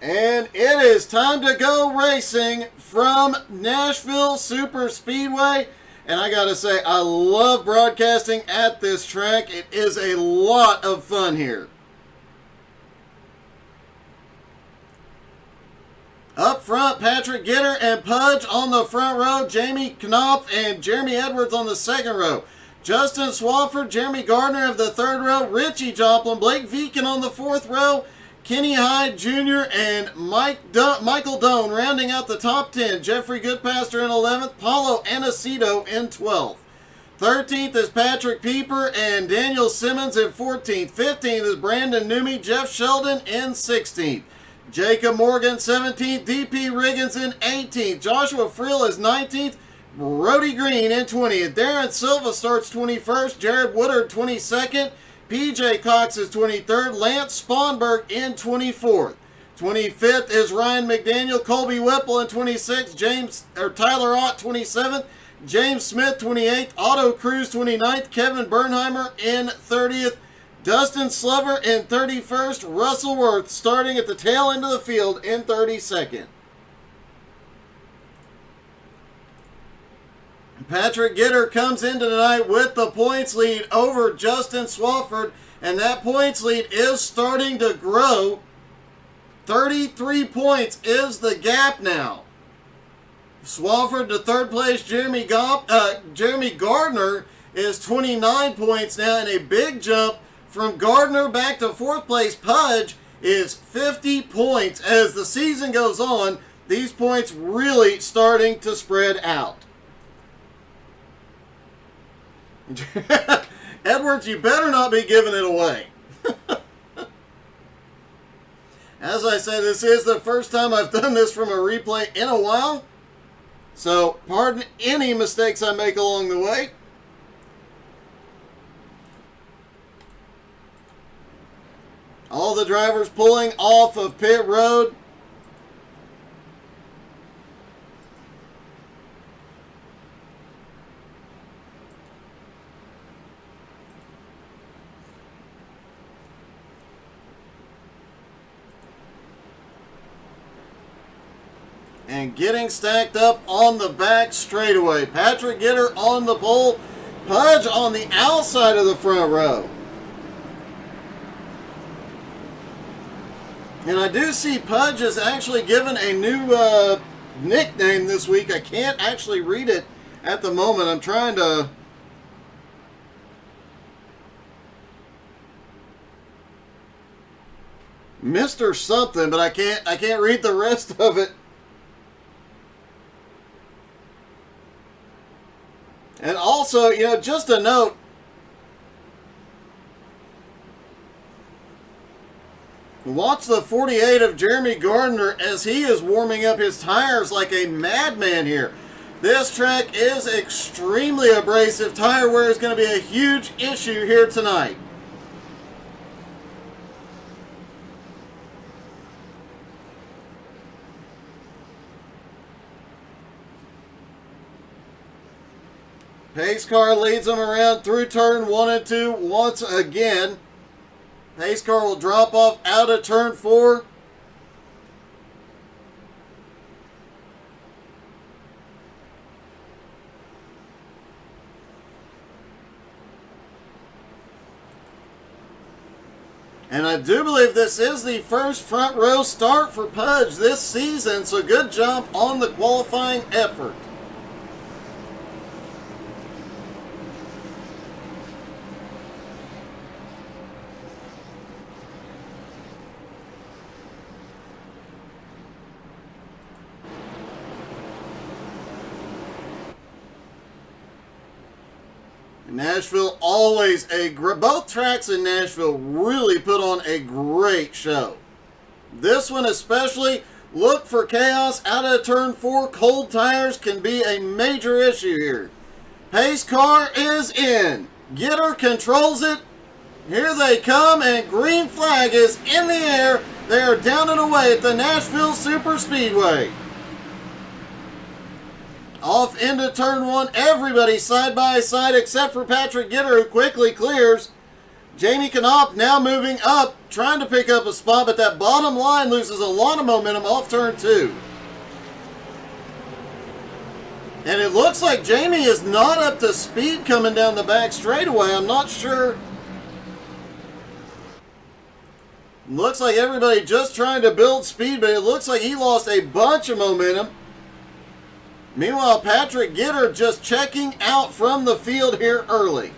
And it is time to go racing from Nashville Superspeedway. And I gotta say, I love broadcasting at this track. It is a lot of fun here. Up front, Patrick Gitter and Pudge on the front row. Jamie Knopf and Jeremy Edwards on the second row. Justin Swafford, Jeremy Gardner of the third row. Richie Joplin, Blake Veakin on the fourth row. Kenny Hyde Jr. and Michael Doan rounding out the top 10. Jeffrey Goodpaster in 11th. Paulo Aniceto in 12th. 13th is Patrick Pieper and Daniel Simmons in 14th. 15th is Brandon Newmy, Jeff Sheldon in 16th. Jacob Morgan 17th. DP Riggins in 18th. Joshua Friel is 19th. Brody Green in 20th. Darren Silva starts 21st. Jared Woodard 22nd. PJ Cox is 23rd. Lance Sponberg in 24th. 25th is Ryan McDaniel. Colby Whipple in 26th. Tyler Ott 27th. James Smith 28th. Otto Cruz 29th. Kevin Bernheimer in 30th. Dustin Slover in 31st. Russell Worth starting at the tail end of the field in 32nd. Patrick Gitter comes into tonight with the points lead over Justin Swafford, and that points lead is starting to grow. 33 points is the gap now. Swafford to third place, Jeremy Gardner is 29 points now, and a big jump from Gardner back to fourth place. Pudge is 50 points. As the season goes on, these points really starting to spread out. Edwards, you better not be giving it away. As I said, this is the first time I've done this from a replay in a while. So, pardon any mistakes I make along the way. All the drivers pulling off of pit road. And getting stacked up on the back straightaway. Patrick Gitter on the pole. Pudge on the outside of the front row. And I do see Pudge is actually given a new nickname this week. I can't actually read it at the moment. I'm trying to... Mr. something, but I can't read the rest of it. And also, you know, just a note, watch the 48 of Jeremy Gardner as he is warming up his tires like a madman here. This track is extremely abrasive. Tire wear is going to be a huge issue here tonight. Pace car leads them around through turn 1 and 2 once again. Pace car will drop off out of turn 4. And I do believe this is the first front row start for Pudge this season, so good job on the qualifying effort. Nashville always both tracks in Nashville really put on a great show. This one especially, look for chaos out of turn 4. Cold tires can be a major issue here. Pace car is in. Gitter controls it. Here they come, and green flag is in the air. They are down and away at the Nashville Superspeedway. Off into turn 1, everybody side by side except for Patrick Gitter, who quickly clears. Jamie Knopf now moving up, trying to pick up a spot, but that bottom line loses a lot of momentum off turn 2. And it looks like Jamie is not up to speed coming down the back straightaway. I'm not sure. Looks like everybody just trying to build speed, but it looks like he lost a bunch of momentum. Meanwhile, Patrick Gitter just checking out from the field here early.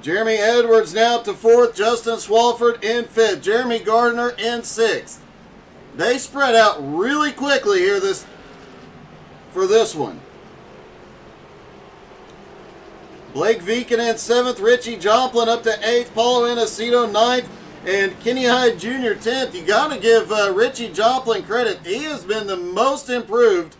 Jeremy Edwards now up to 4th. Justin Swafford in 5th. Jeremy Gardner in 6th. They spread out really quickly here for this one. Blake Viken in 7th. Richie Joplin up to 8th. Paulo Inesito 9th. And Kenny Hyde Jr. 10th. You got to give Richie Joplin credit. He has been the most improved.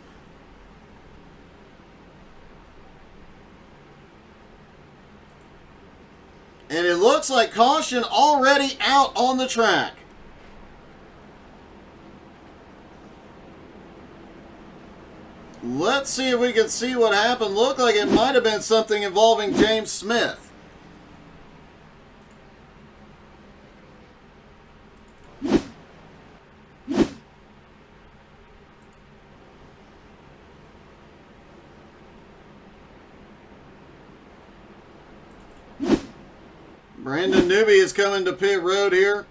And it looks like caution already out on the track. Let's see if we can see what happened. Looked like it might have been something involving James Smith. Brandon Newby is coming to pit road here.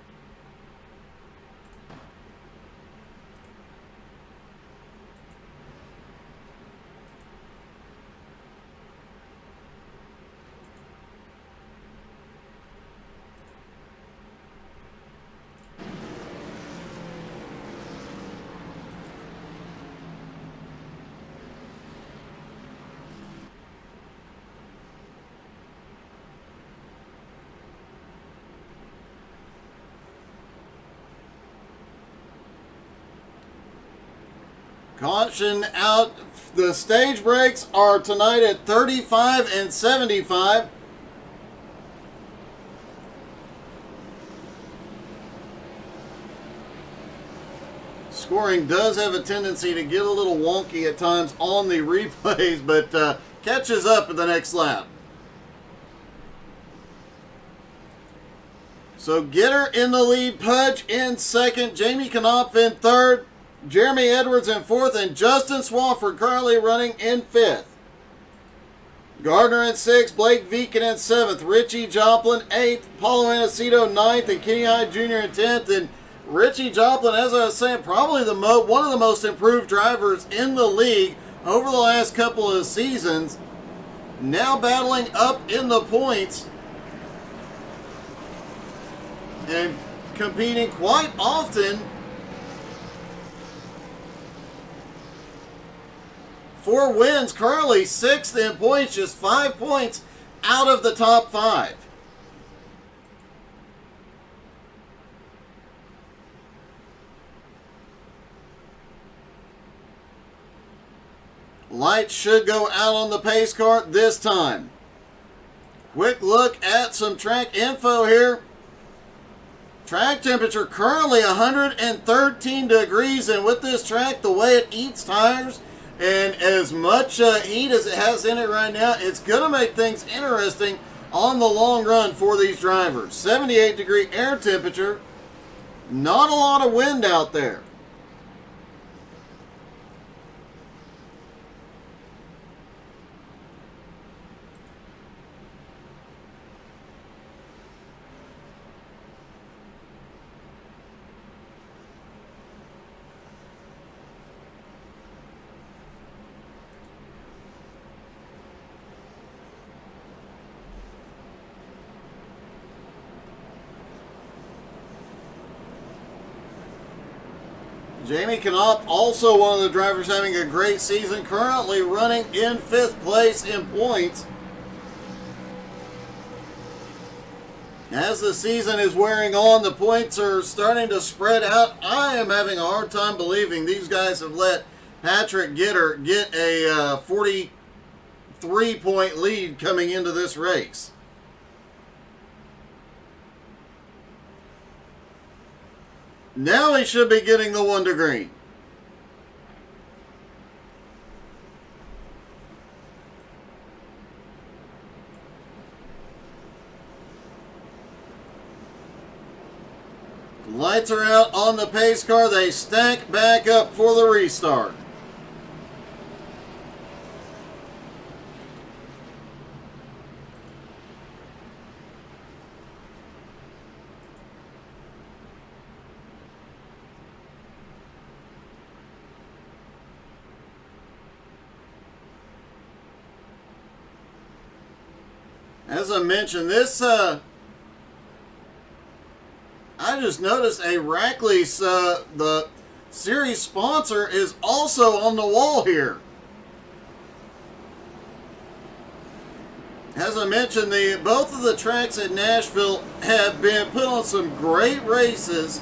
Caution out. The stage breaks are tonight at 35 and 75. Scoring does have a tendency to get a little wonky at times on the replays, but catches up at the next lap. So Gitter in the lead, Pudge in 2nd, Jamie Knopf in 3rd, Jeremy Edwards in 4th, and Justin Swafford currently running in 5th. Gardner in 6th, Blake Viken in 7th, Richie Joplin 8th, Paulo Inesito 9th, and Kenny Hyde Jr. in 10th. And Richie Joplin, as I was saying, probably one of the most improved drivers in the league over the last couple of seasons. Now battling up in the points and competing quite often for wins. Currently 6th in points, just 5 points out of the top 5. Lights should go out on the pace car this time. Quick look at some track info here. Track temperature currently 113 degrees, and with this track, the way it eats tires, and as much heat as it has in it right now, it's going to make things interesting on the long run for these drivers. 78 degree air temperature. Not a lot of wind out there. Jamie Knopf, also one of the drivers having a great season, currently running in 5th place in points. As the season is wearing on, the points are starting to spread out. I am having a hard time believing these guys have let Patrick Gitter get a 43-point lead coming into this race. Now he should be getting the 1 to green. Lights are out on the pace car. They stack back up for the restart. As I mentioned, this, I just noticed a Rackley's, the series sponsor is also on the wall here. As I mentioned, both of the tracks at Nashville have been put on some great races.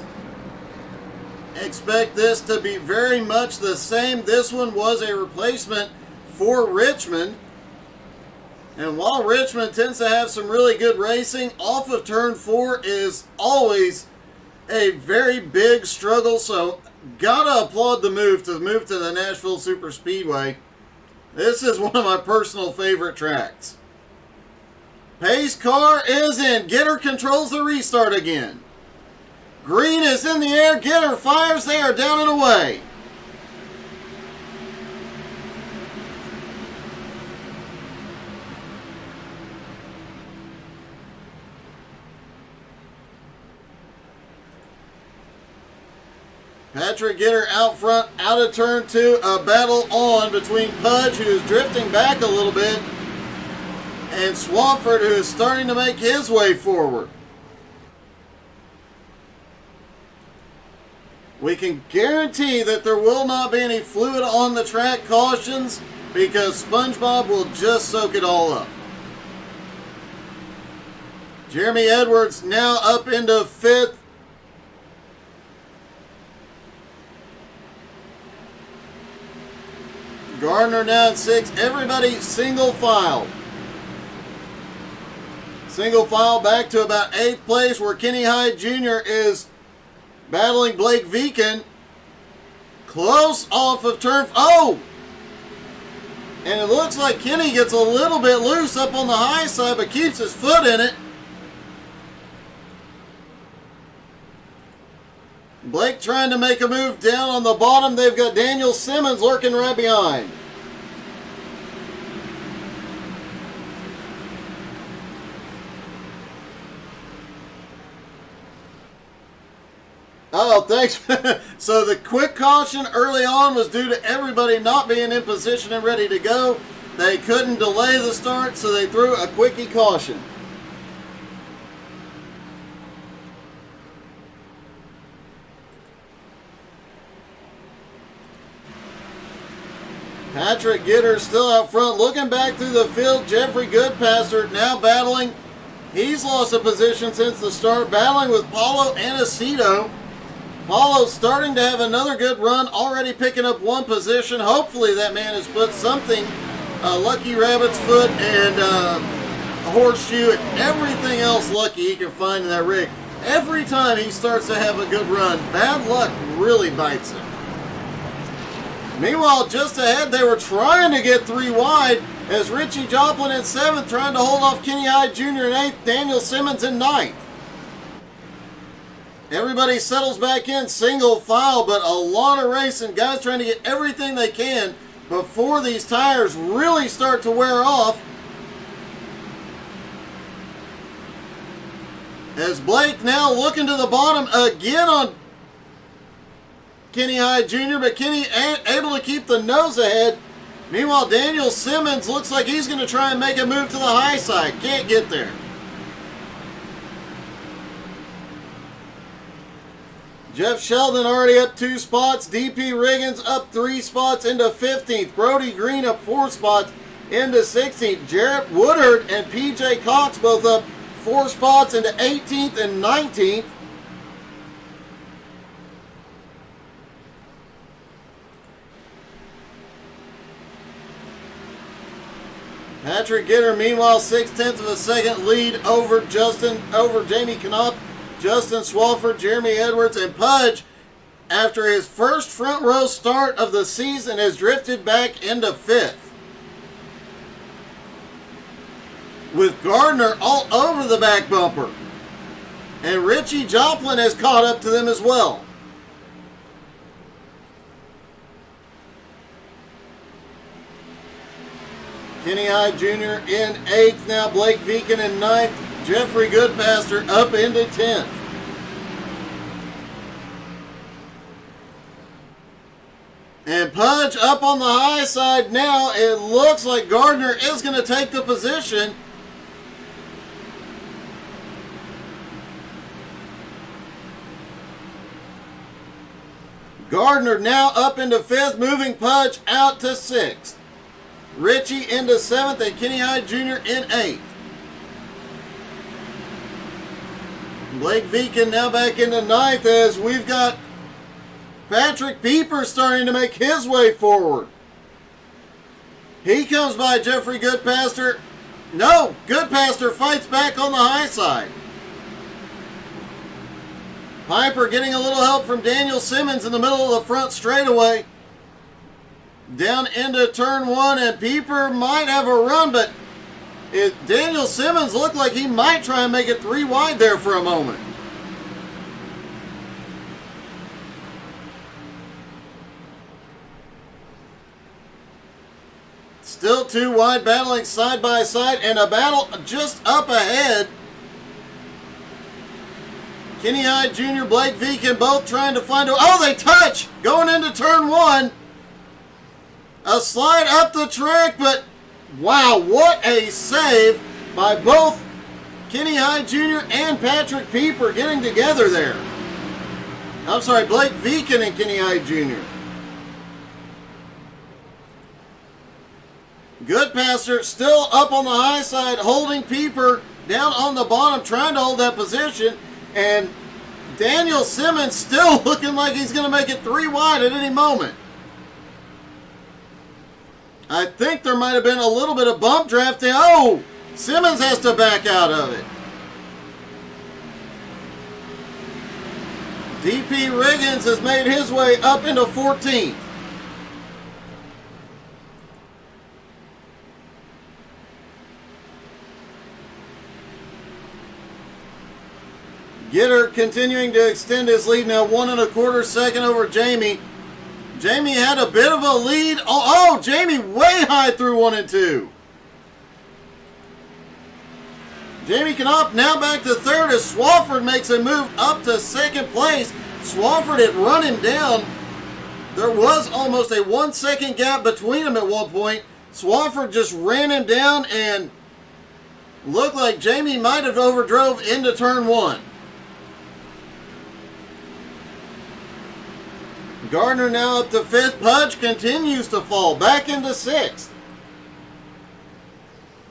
Expect this to be very much the same. This one was a replacement for Richmond. And while Richmond tends to have some really good racing, off of turn 4 is always a very big struggle. So, gotta applaud the move to the Nashville Superspeedway. This is one of my personal favorite tracks. Pace car is in. Gitter controls the restart again. Green is in the air. Gitter fires. They are down and away. Patrick Gitter out front, out of turn 2, a battle on between Pudge, who is drifting back a little bit, and Swafford, who is starting to make his way forward. We can guarantee that there will not be any fluid on the track cautions because SpongeBob will just soak it all up. Jeremy Edwards now up into 5th. Gardner now in 6th. Everybody single file. Single file back to about 8th place where Kenny Hyde Jr. is battling Blake Viken. Close off of turn. Oh! And it looks like Kenny gets a little bit loose up on the high side but keeps his foot in it. Blake trying to make a move down on the bottom. They've got Daniel Simmons lurking right behind. Oh, thanks. So the quick caution early on was due to everybody not being in position and ready to go. They couldn't delay the start, so they threw a quickie caution. Patrick Gitter still out front, looking back through the field. Jeffrey Goodpaster now battling. He's lost a position since the start, battling with Paulo Aniceto. Paulo starting to have another good run, already picking up 1 position. Hopefully that man has put something, Lucky Rabbit's foot and a horseshoe and everything else lucky he can find in that rig. Every time he starts to have a good run, bad luck really bites him. Meanwhile, just ahead, they were trying to get 3 wide as Richie Joplin in 7th, trying to hold off Kenny Hyde Jr. in 8th, Daniel Simmons in 9th. Everybody settles back in single file, but a lot of racing. Guys trying to get everything they can before these tires really start to wear off. As Blake now looking to the bottom again on Kenny Hyde Jr., but Kenny ain't able to keep the nose ahead. Meanwhile, Daniel Simmons looks like he's going to try and make a move to the high side. Can't get there. Jeff Sheldon already up 2 spots. DP Riggins up 3 spots into 15th. Brody Green up 4 spots into 16th. Jarrett Woodard and PJ Cox both up 4 spots into 18th and 19th. Patrick Gitter, meanwhile, 6/10 of a second lead over Jamie Knopf, Justin Swafford, Jeremy Edwards, and Pudge, after his first front row start of the season, has drifted back into 5th. With Gardner all over the back bumper. And Richie Joplin has caught up to them as well. Kenny Hyde Jr. in 8th. Now Blake Viken in 9th. Jeffrey Goodpaster up into 10th. And Pudge up on the high side now. It looks like Gardner is going to take the position. Gardner now up into 5th, moving Pudge out to 6th. Richie into 7th and Kenny Hyde Jr. in 8th. Blake Viken now back into 9th as we've got Patrick Pieper starting to make his way forward. He comes by Jeffrey Goodpaster. No, Goodpaster fights back on the high side. Piper getting a little help from Daniel Simmons in the middle of the front straightaway. Down into turn 1, and Pieper might have a run, but Daniel Simmons looked like he might try and make it 3 wide there for a moment. Still 2 wide, battling side by side, and a battle just up ahead. Kenny Hyde Jr., Blake Viken both trying to find a... Oh, they touch! Going into turn 1. A slide up the track, but wow, what a save by both Kenny Hyde Jr. and Patrick Pieper getting together there. I'm sorry, Blake Viken and Kenny Hyde Jr. Goodpaster still up on the high side, holding Pieper down on the bottom, trying to hold that position. And Daniel Simmons still looking like he's going to make it 3 wide at any moment. I think there might have been a little bit of bump drafting. Oh, Simmons has to back out of it. DP Riggins has made his way up into 14th. Gitter continuing to extend his lead now, 1 1/4 second over Jamie. Jamie had a bit of a lead. Oh, Jamie way high through 1 and 2. Jamie Knopf now back to 3rd as Swafford makes a move up to 2nd place. Swafford had run him down. There was almost a 1 second gap between them at one point. Swafford just ran him down and looked like Jamie might have overdrove into turn 1. Gardner now up to 5th. Pudge continues to fall back into 6th.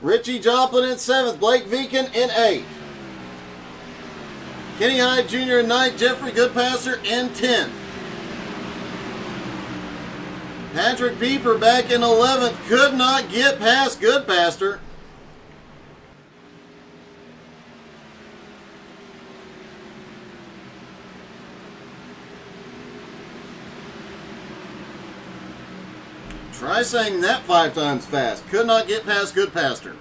Richie Joplin in 7th. Blake Viken in 8th. Kenny Hyde Jr. in 9th. Jeffrey Goodpaster in 10th. Patrick Pieper back in 11th. Could not get past Goodpaster. Try saying that 5 times fast. Could not get past Goodpaster.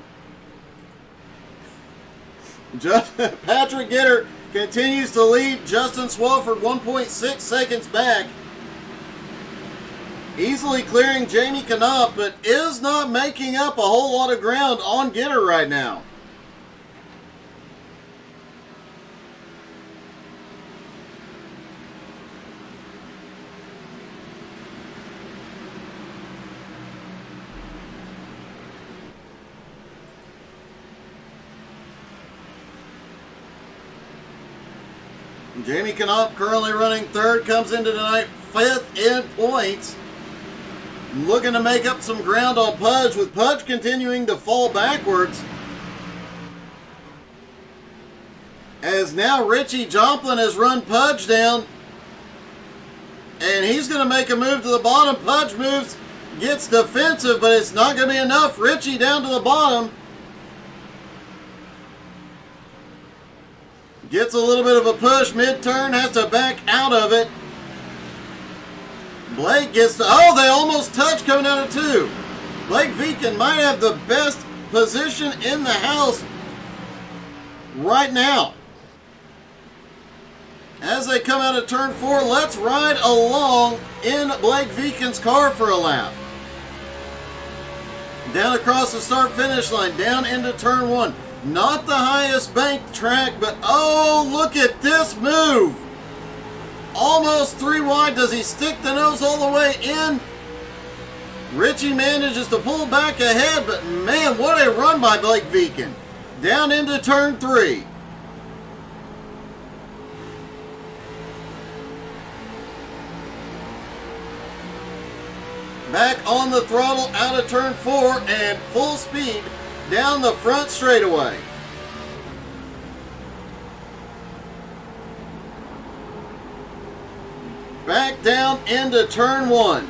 Patrick Gitter continues to lead. Justin Swafford 1.6 seconds back. Easily clearing Jamie Knopf, but is not making up a whole lot of ground on Gitter right now. Jamie Knopf currently running 3rd, comes into tonight 5th in points. Looking to make up some ground on Pudge, with Pudge continuing to fall backwards. As now Richie Joplin has run Pudge down. And he's going to make a move to the bottom. Pudge moves, gets defensive, but it's not going to be enough. Richie down to the bottom. Gets a little bit of a push mid-turn, has to back out of it. Blake gets to... Oh, they almost touch coming out of 2. Blake Viken might have the best position in the house right now. As they come out of turn 4, let's ride along in Blake Viken's car for a lap. Down across the start-finish line, down into turn 1. Not the highest banked track, but oh, look at this move. Almost 3 wide. Does he stick the nose all the way in? Richie manages to pull back ahead, but man, what a run by Blake Viken. Down into turn 3. Back on the throttle out of turn 4 and full speed down the front straightaway. Back down into turn 1.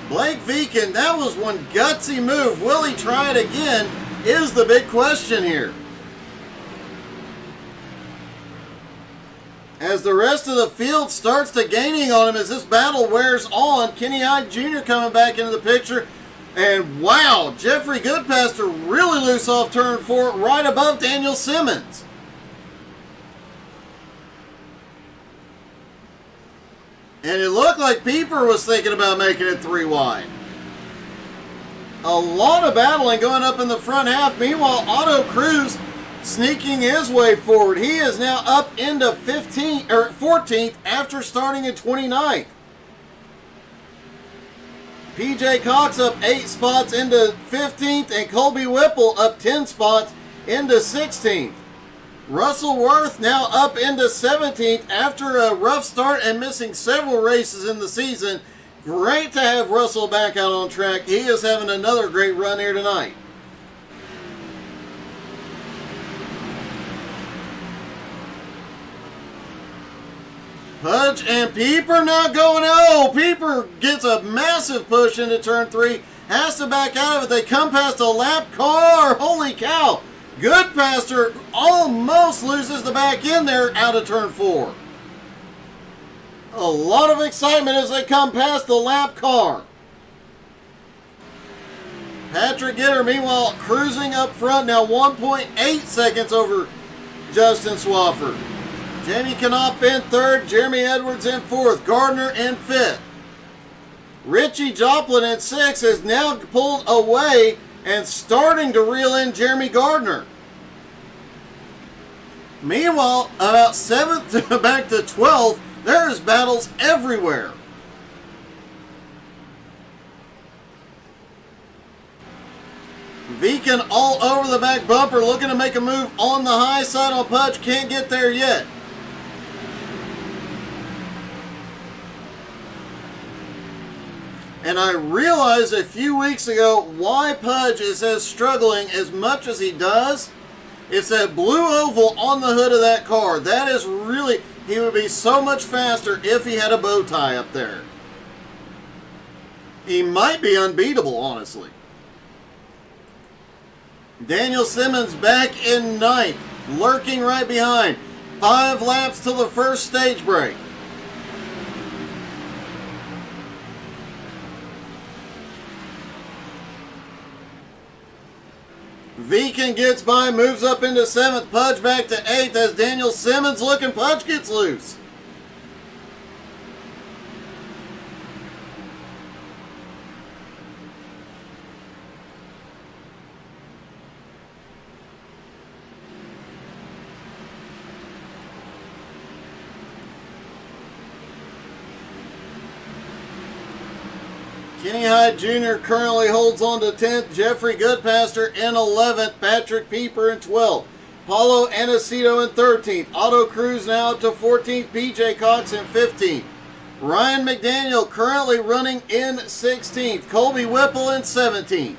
Blake Viken, that was one gutsy move. Will he try it again is the big question here. As the rest of the field starts to gaining on him as this battle wears on, Kenny Hyde Jr. coming back into the picture. And wow, Jeffrey Goodpaster really loose off turn 4 right above Daniel Simmons. And it looked like Pieper was thinking about making it 3 wide. A lot of battling going up in the front half. Meanwhile, Otto Cruz sneaking his way forward. He is now up into 14th after starting in 29th. PJ Cox up 8 spots into 15th, and Colby Whipple up 10 spots into 16th. Russell Worth now up into 17th after a rough start and missing several races in the season. Great to have Russell back out on track. He is having another great run here tonight. Pudge and Pieper now going. Oh, Pieper gets a massive push into turn 3. Has to back out of it. They come past a lap car. Holy cow. Goodpaster almost loses the back end there out of turn 4. A lot of excitement as they come past the lap car. Patrick Gitter, meanwhile, cruising up front now 1.8 seconds over Justin Swafford. Jamie Knopf in 3rd, Jeremy Edwards in 4th, Gardner in 5th. Richie Joplin in 6th has now pulled away and starting to reel in Jeremy Gardner. Meanwhile, about 7th back to 12th, there's battles everywhere. Viken all over the back bumper, looking to make a move on the high side on Pudge. Can't get there yet. And I realized a few weeks ago why Pudge is as struggling as much as he does. It's that blue oval on the hood of that car. That is really, he would be so much faster if he had a bow tie up there. He might be unbeatable, honestly. Daniel Simmons back in 9th, lurking right behind. 5 laps till the first stage break. Viken gets by, moves up into 7th. Pudge back to 8th as Daniel Simmons looking. Pudge gets loose. Kenny Hyde Jr. currently holds on to 10th. Jeffrey Goodpaster in 11th. Patrick Pieper in 12th. Paulo Aniceto in 13th. Otto Cruz now up to 14th. PJ Cox in 15th. Ryan McDaniel currently running in 16th. Colby Whipple in 17th.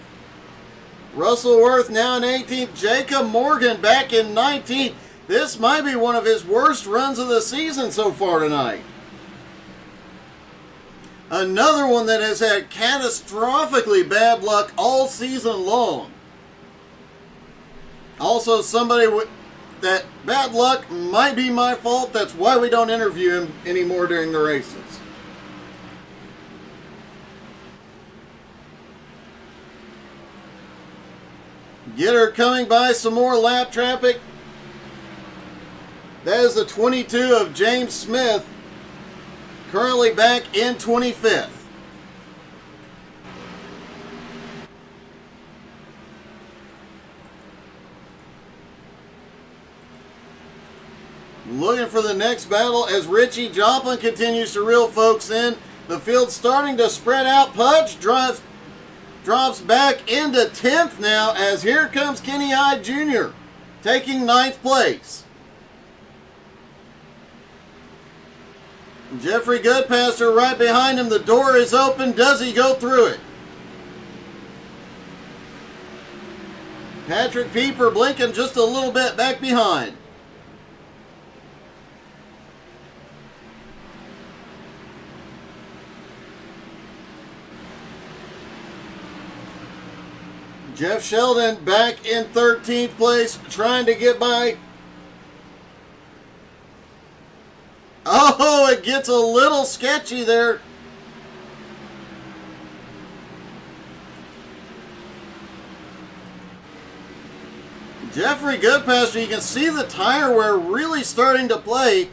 Russell Worth now in 18th. Jacob Morgan back in 19th. This might be one of his worst runs of the season so far tonight. Another one that has had catastrophically bad luck all season long. Also, somebody with that bad luck might be my fault. That's why we don't interview him anymore during the races. Gitter coming by some more lap traffic. That is the 22 of James Smith, currently back in 25th. Looking for the next battle as Richie Joplin continues to reel folks in. The field's starting to spread out. Pudge drops back into 10th now as here comes Kenny Hyde Jr. taking 9th place. Jeffrey Goodpaster right behind him. The door is open. Does he go through it? Patrick Pieper blinking just a little bit back behind. Jeff Sheldon back in 13th place, trying to get by. Oh, it gets a little sketchy there. Jeffrey Goodpaster, you can see the tire wear really starting to play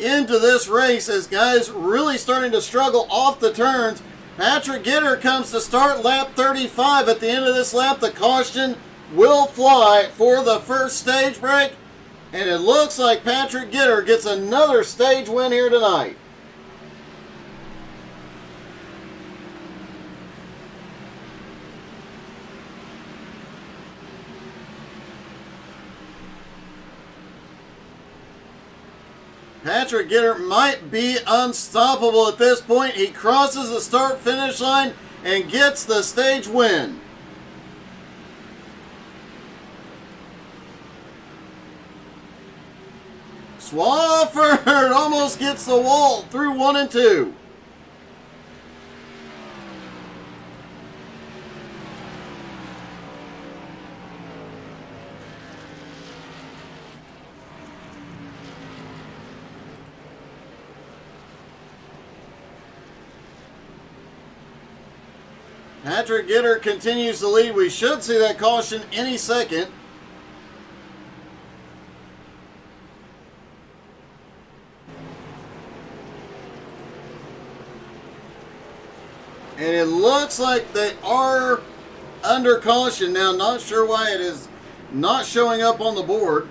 into this race as guys really starting to struggle off the turns. Patrick Gitter comes to start lap 35. At the end of this lap, the caution will fly for the first stage break. And it looks like Patrick Gitter gets another stage win here tonight. Patrick Gitter might be unstoppable at this point. He crosses the start-finish line and gets the stage win. Swafford almost gets the wall through 1 and 2. Patrick Gitter continues to lead. We should see that caution any second. And it looks like they are under caution now. Not sure why it is not showing up on the board.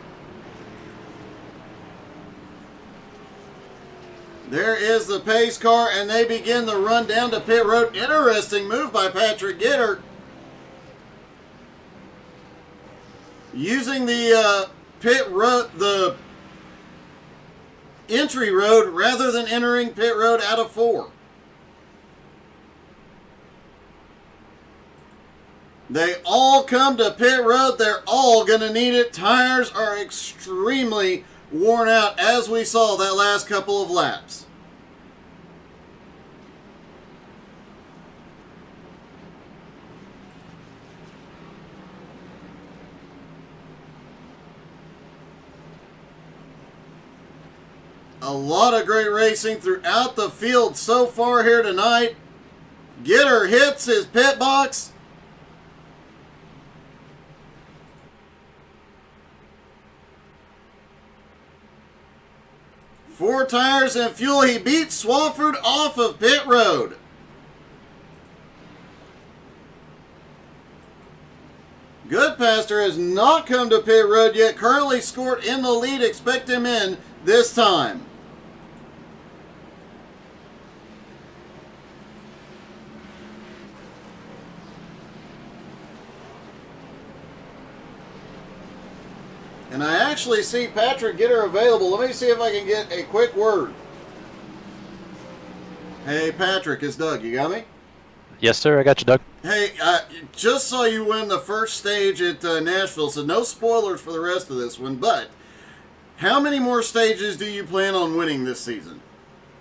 There is the pace car, and they begin the run down to pit road. Interesting move by Patrick Gitter. Using the pit road, the entry road, rather than entering pit road out of 4. They all come to pit road. They're all going to need it. Tires are extremely worn out, as we saw that last couple of laps. A lot of great racing throughout the field so far here tonight. Gitter hits his pit box. Four tires and fuel. He beats Swafford off of pit road. Goodpaster has not come to pit road yet. Currently scored in the lead. Expect him in this time. And I actually see Patrick Gitter available. Let me see if I can get a quick word. Hey, Patrick, it's Doug. You got me? Yes, sir. I got you, Doug. Hey, just saw you win the first stage at Nashville, so no spoilers for the rest of this one. But how many more stages do you plan on winning this season?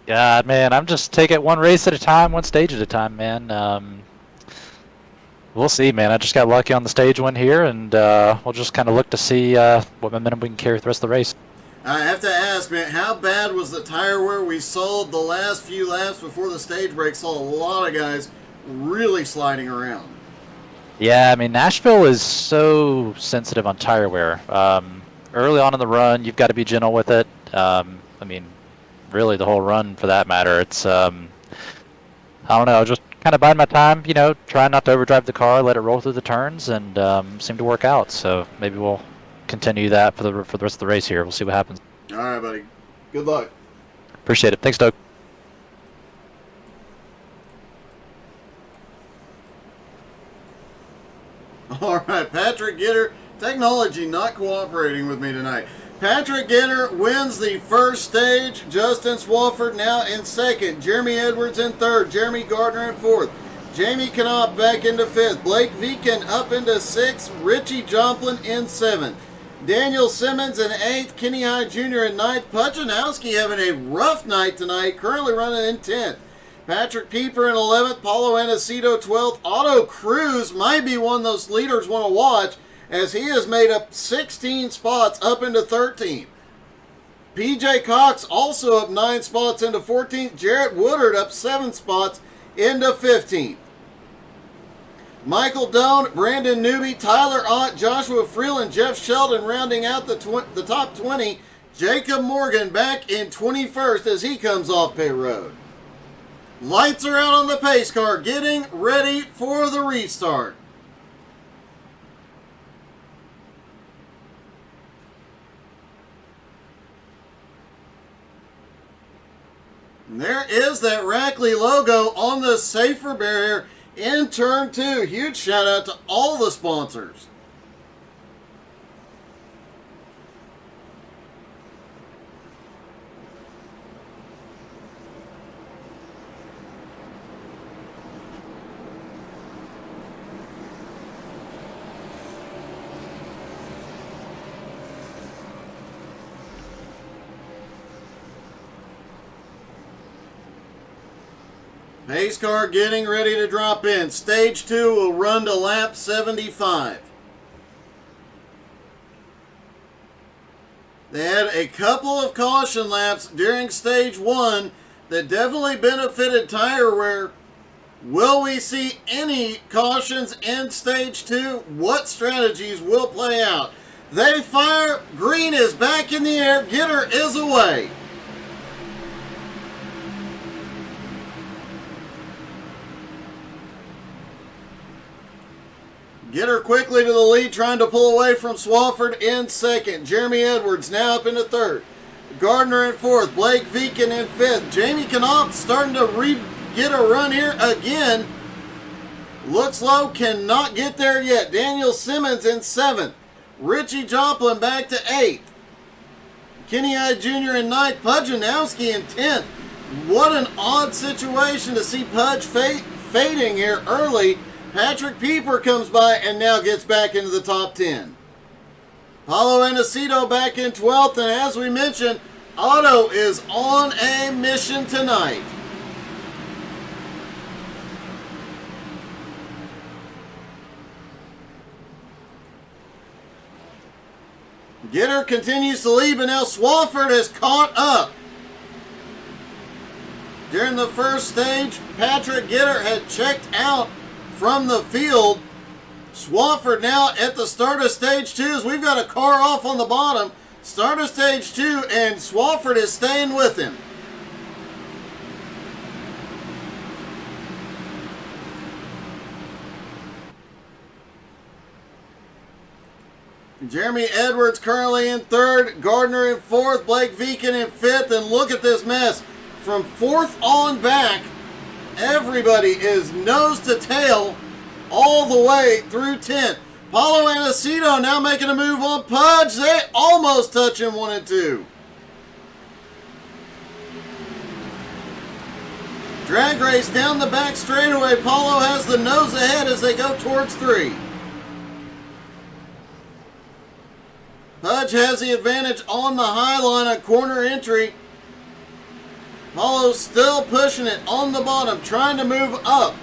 God, man, I'm just taking it one race at a time, one stage at a time, man. We'll see, man. I just got lucky on the stage win here, and we'll just kind of look to see what momentum we can carry the rest of the race. I have to ask, man, how bad was the tire wear we saw the last few laps before the stage break? Saw a lot of guys really sliding around. Yeah, I mean, Nashville is so sensitive on tire wear. Early on in the run, you've got to be gentle with it. I mean, really the whole run for that matter. It's I don't know, just kind of biding my time, you know, trying not to overdrive the car, let it roll through the turns, and seemed to work out. So maybe we'll continue that for the rest of the race here. We'll see what happens. All right, buddy. Good luck. Appreciate it. Thanks, Doug. All right, Patrick Gitter. Technology not cooperating with me tonight. Patrick Gitter wins the first stage. Justin Swafford now in second. Jeremy Edwards in third. Jeremy Gardner in fourth. Jamie Knopf back into fifth. Blake Viken up into sixth. Richie Joplin in seventh. Daniel Simmons in eighth. Kenny High Jr. in ninth. Nowski having a rough night tonight. Currently running in 10th. Patrick Pieper in 11th. Paulo Anacito 12th. Otto Cruz might be one of those leaders want to watch, as he has made up 16 spots up into 13th. PJ Cox also up 9 spots into 14th. Jarrett Woodard up 7 spots into 15th. Michael Doan, Brandon Newby, Tyler Ott, Joshua Freeland, Jeff Sheldon rounding out the top 20. Jacob Morgan back in 21st as he comes off pit road. Lights are out on the pace car, getting ready for the restart. And there is that Rackley logo on the safer barrier in turn 2. Huge shout out to all the sponsors. Pace car getting ready to drop in. Stage 2 will run to lap 75. They had a couple of caution laps during stage 1 that definitely benefited tire wear. Will we see any cautions in stage 2? What strategies will play out? They fire. Green is back in the air. Gitter is away. Gitter quickly to the lead, trying to pull away from Swafford in second. Jeremy Edwards now up into third. Gardner in fourth. Blake Viken in fifth. Jamie Knopf starting to get a run here again. Looks low, cannot get there yet. Daniel Simmons in seventh. Richie Joplin back to eighth. Kenny I Jr. in ninth. Nowski in 10th. What an odd situation to see Pudge fading here early. Patrick Pieper comes by and now gets back into the top 10. Paulo Anacito back in 12th, and as we mentioned, Otto is on a mission tonight. Gitter continues to lead, but now Swafford has caught up. During the first stage, Patrick Gitter had checked out from the field. Swafford now at the start of stage 2 as we've got a car off on the bottom. Start of stage 2 and Swafford is staying with him. Jeremy Edwards currently in third. Gardner in fourth. Blake Viken in fifth. And look at this mess. From fourth on back, everybody is nose to tail all the way through 10th. Paulo Anacito now making a move on Pudge. They almost touch him 1 and 2. Drag race down the back straightaway. Paulo has the nose ahead as they go towards 3. Pudge has the advantage on the high line on corner entry. Paulo's still pushing it on the bottom, trying to move up.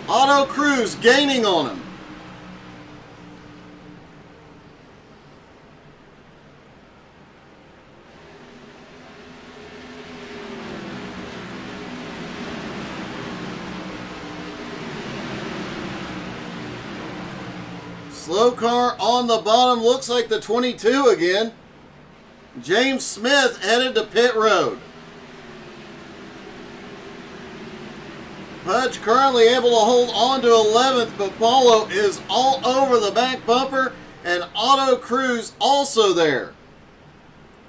Otto Cruz gaining on him. Slow car on the bottom, looks like the 22 again. James Smith headed to pit road. Pudge currently able to hold on to 11th, but Paulo is all over the back bumper, and Auto Cruz also there.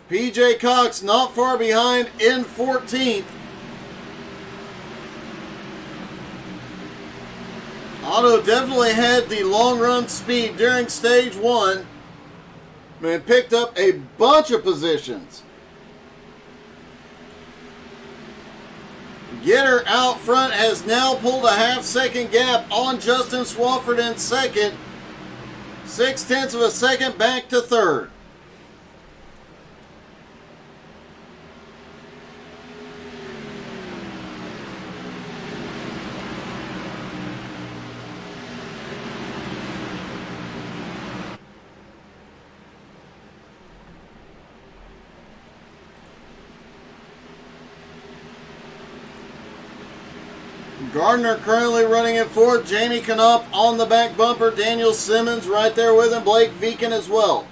PJ Cox not far behind in 14th. Auto definitely had the long run speed during stage 1 and picked up a bunch of positions. Gitter out front has now pulled a half-second gap on Justin Swafford in second. 0.6 of a second back to third. Gardner currently running in fourth. Jamie Knopf on the back bumper. Daniel Simmons right there with him. Blake Viken as well.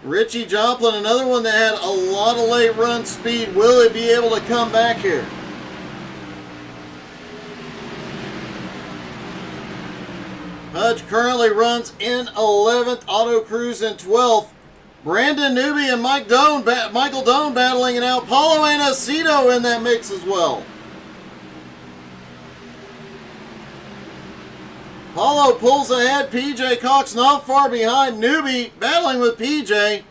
Richie Joplin, another one that had a lot of late run speed. Will he be able to come back here? Pudge currently runs in 11th. Auto Cruz in 12th. Brandon Newby and Michael Doan battling it out. Paulo Anacito in that mix as well. Paulo pulls ahead. PJ Cox not far behind. Newby battling with PJ.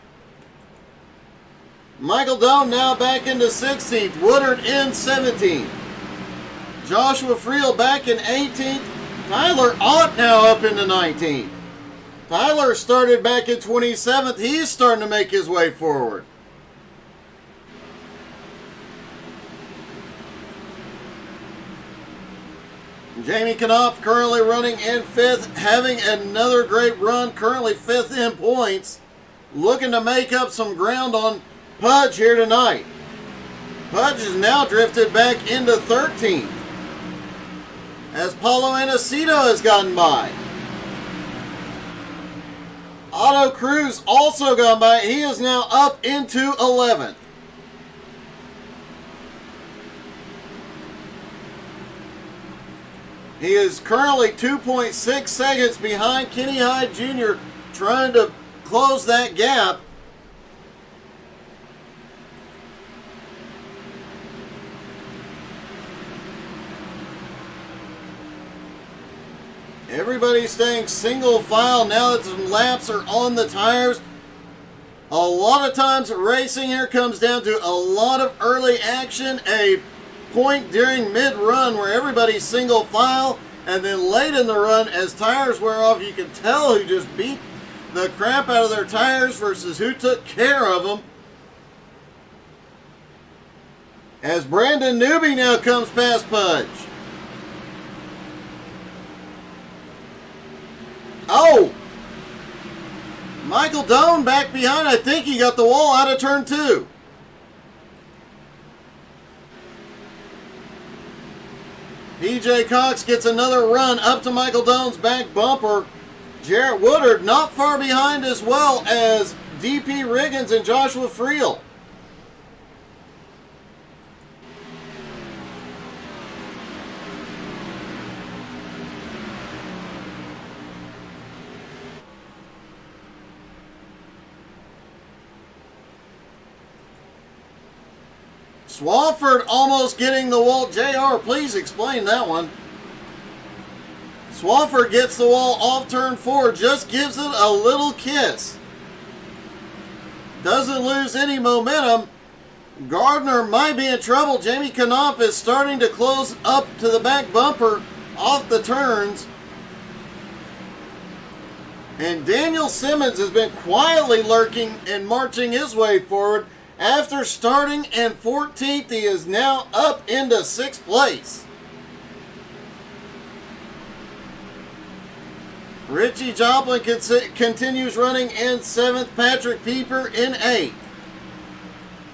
Michael Doan now back into 16th. Woodard in 17th. Joshua Friel back in 18th. Tyler Ott now up into 19th. Tyler started back in 27th. He's starting to make his way forward. Jamie Knopf currently running in 5th, having another great run, currently 5th in points. Looking to make up some ground on Pudge here tonight. Pudge has now drifted back into 13th as Paulo Anacito has gotten by. Auto Cruz also gone by. He is now up into 11th. He is currently 2.6 seconds behind Kenny Hyde Jr. trying to close that gap. Everybody's staying single file now that some laps are on the tires. A lot of times racing here comes down to a lot of early action, a point during mid-run where everybody's single file, and then late in the run as tires wear off, you can tell who just beat the crap out of their tires versus who took care of them. As Brandon Newby now comes past Pudge. Oh! Michael Doan back behind. I think he got the wall out of turn 2. PJ Cox gets another run up to Michael Doan's back bumper. Jarrett Woodard not far behind as well as DP Riggins and Joshua Friel. Swafford almost getting the wall. JR, please explain that one. Swafford gets the wall off turn 4, just gives it a little kiss. Doesn't lose any momentum. Gardner might be in trouble. Jamie Knopf is starting to close up to the back bumper off the turns. And Daniel Simmons has been quietly lurking and marching his way forward. After starting in 14th, he is now up into 6th place. Richie Joplin continues running in 7th. Patrick Pieper in 8th.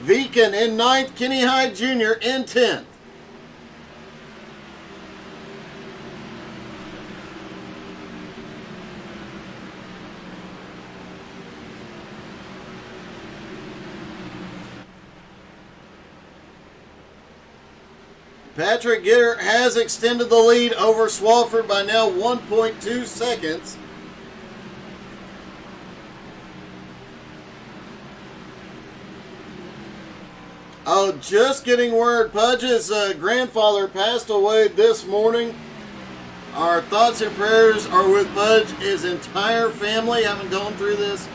Viken in 9th. Kenny Hyde Jr. in 10th. Patrick Gitter has extended the lead over Swafford by now 1.2 seconds. Oh, just getting word. Pudge's grandfather passed away this morning. Our thoughts and prayers are with Pudge, his entire family. Having gone through this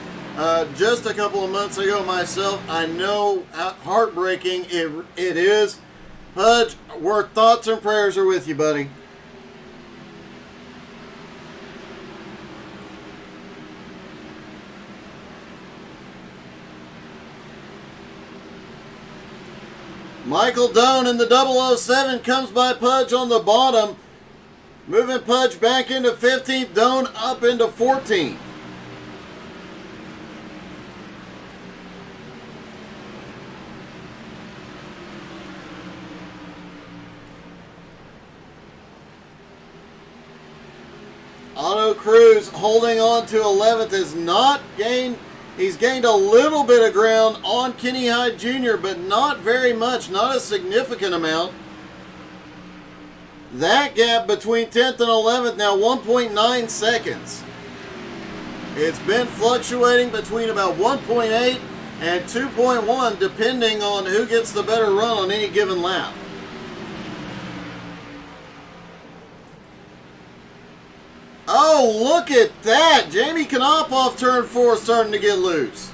just a couple of months ago myself, I know how heartbreaking it is. Pudge, our thoughts and prayers are with you, buddy. Michael Doan in the 007 comes by Pudge on the bottom. Moving Pudge back into 15th, Doan up into 14th. Otto Cruz holding on to 11th is not gained. He's gained a little bit of ground on Kenny Hyde Jr., but not very much, not a significant amount. That gap between 10th and 11th now 1.9 seconds. It's been fluctuating between about 1.8 and 2.1 depending on who gets the better run on any given lap. Oh, look at that! Jamie Knopf off turn 4 starting to get loose.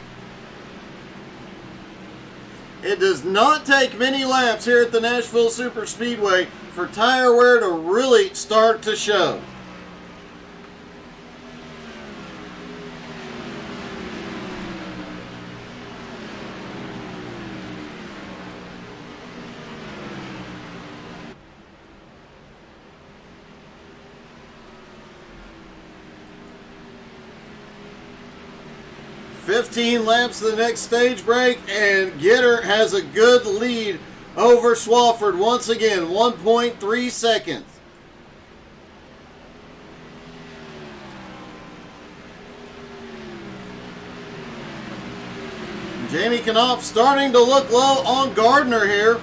It does not take many laps here at the Nashville Superspeedway for tire wear to really start to show. "15 laps to the next stage break, and Gitter has a good lead over Swafford once again, 1.3 seconds. Jamie Knopf starting to look low on Gardner here.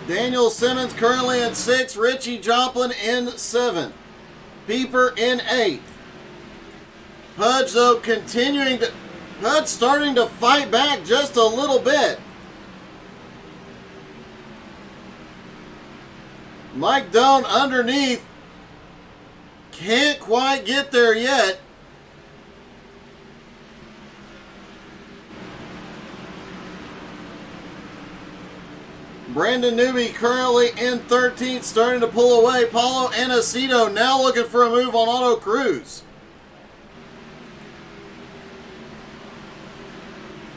Daniel Simmons currently in 6th, Richie Joplin in 7th, Pieper in 8th. Pudge, though, Pudge starting to fight back just a little bit. Mike Doan underneath. Can't quite get there yet. Brandon Newby currently in 13th, starting to pull away. Paulo Anacito now looking for a move on Otto Cruz.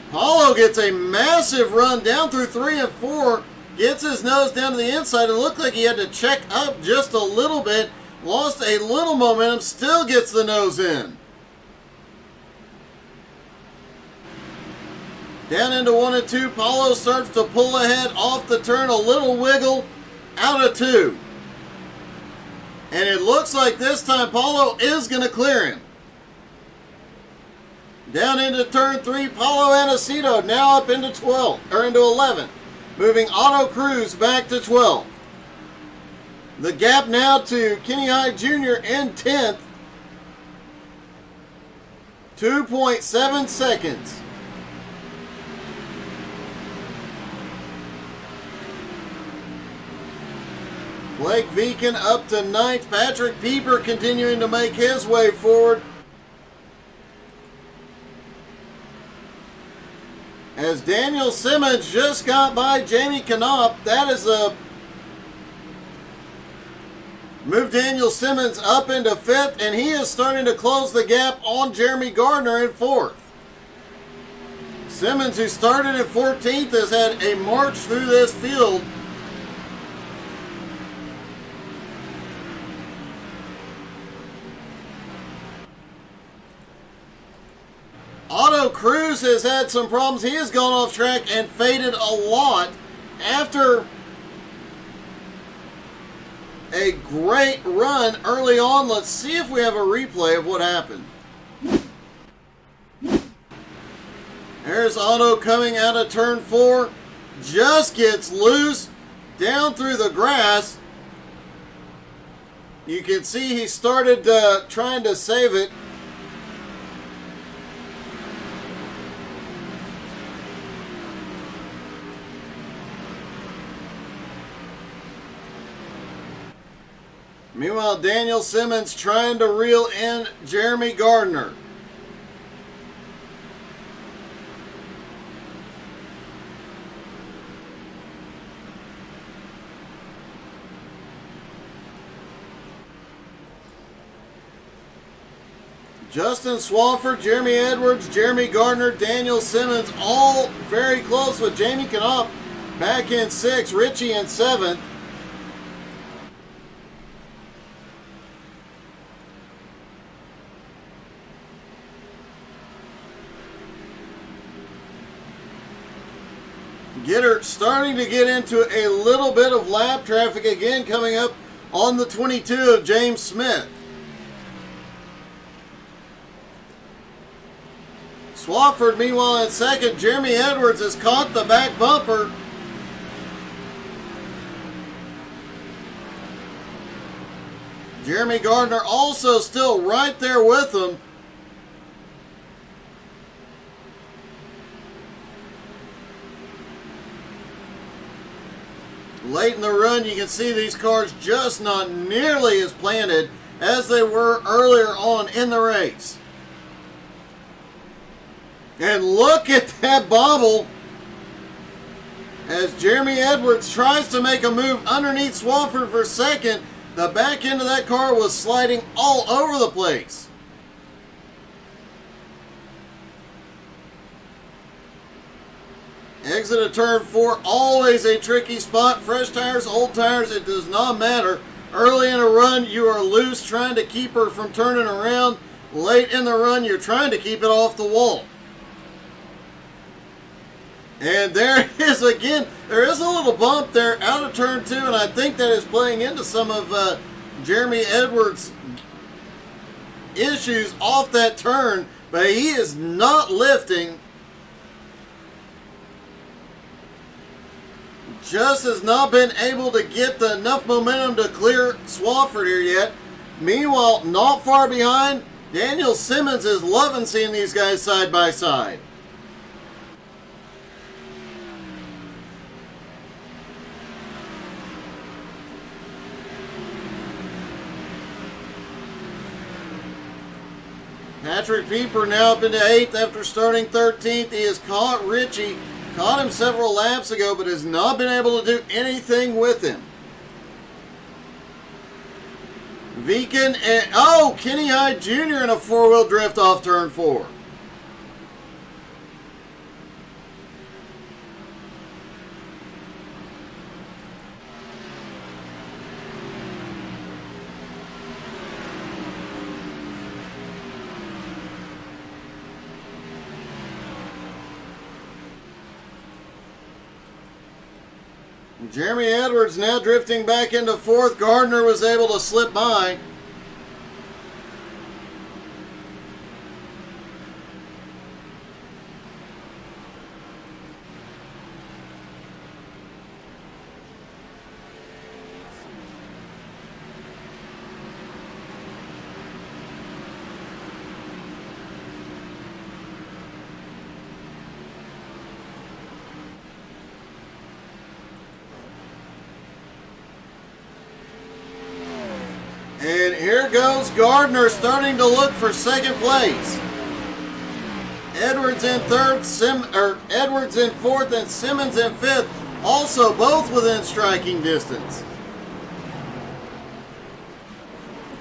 Paulo gets a massive run down through 3 and 4, gets his nose down to the inside. It looked like he had to check up just a little bit, lost a little momentum, still gets the nose in. Down into 1 and 2, Paulo starts to pull ahead off the turn, a little wiggle, out of 2. And it looks like this time Paulo is going to clear him. Down into turn 3, Paulo Anacito now up into 12, or into 11, moving Otto Cruz back to 12. The gap now to Kenny Hyde Jr. in 10th, 2.7 seconds. Blake Viken up to 9th, Patrick Pieper continuing to make his way forward. As Daniel Simmons just got by Jamie Knopf, that is a move Daniel Simmons up into 5th, and he is starting to close the gap on Jeremy Gardner in 4th. Simmons, who started at 14th, has had a march through this field. Otto Cruz has had some problems. He has gone off track and faded a lot after a great run early on. Let's see if we have a replay of what happened. There's Otto coming out of turn 4. just gets loose down through the grass. You can see he started trying to save it. Meanwhile, Daniel Simmons trying to reel in Jeremy Gardner. Justin Swafford, Jeremy Edwards, Jeremy Gardner, Daniel Simmons, all very close with Jamie Knopf back in 6th, Richie in 7th. Gitter starting to get into a little bit of lap traffic again, coming up on the 22 of James Smith. Swafford, meanwhile, in 2nd. Jeremy Edwards has caught the back bumper. Jeremy Gardner also still right there with him. Late in the run, you can see these cars just not nearly as planted as they were earlier on in the race. And look at that bobble as Jeremy Edwards tries to make a move underneath Swafford for 2nd. The back end of that car was sliding all over the place. Exit of turn 4, always a tricky spot. Fresh tires, old tires, it does not matter. Early in a run, you are loose, trying to keep her from turning around. Late in the run, you're trying to keep it off the wall. And there is again, there is a little bump there out of turn 2, and I think that is playing into some of Jeremy Edwards' issues off that turn, but he is not lifting. Just has not been able to get enough momentum to clear Swafford here yet. Meanwhile, not far behind, Daniel Simmons is loving seeing these guys side by side. Patrick Pieper now up into 8th after starting 13th. He has caught Richie. Caught him several laps ago, but has not been able to do anything with him. Viken and, Kenny Hyde Jr. in a 4-wheel drift off turn 4. Jeremy Edwards now drifting back into 4th. Gardner was able to slip by. And here goes Gardner starting to look for 2nd place. Edwards in 3rd, Edwards in 4th, and Simmons in 5th. Also both within striking distance.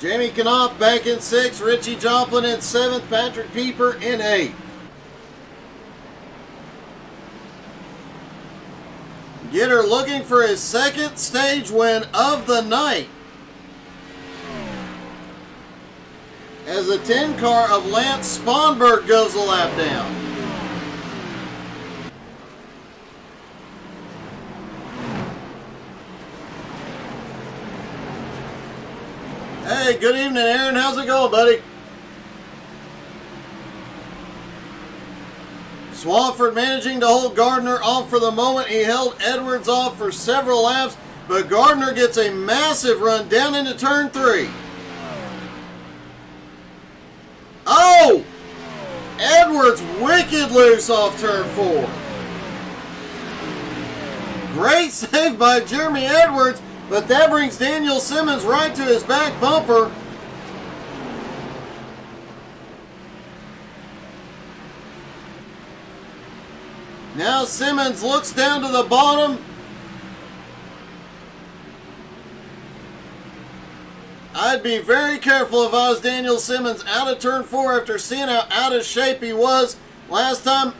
Jamie Knopf back in 6th, Richie Joplin in 7th, Patrick Pieper in 8th. Gitter looking for his 2nd stage win of the night, as the 10 car of Lance Sponberg goes a lap down. Hey, good evening, Aaron. How's it going, buddy? Swafford managing to hold Gardner off for the moment. He held Edwards off for several laps, but Gardner gets a massive run down into turn 3. Oh! Edwards wicked loose off turn 4. Great save by Jeremy Edwards, but that brings Daniel Simmons right to his back bumper. Now Simmons looks down to the bottom. I'd be very careful if I was Daniel Simmons out of turn 4 after seeing how out of shape he was last time.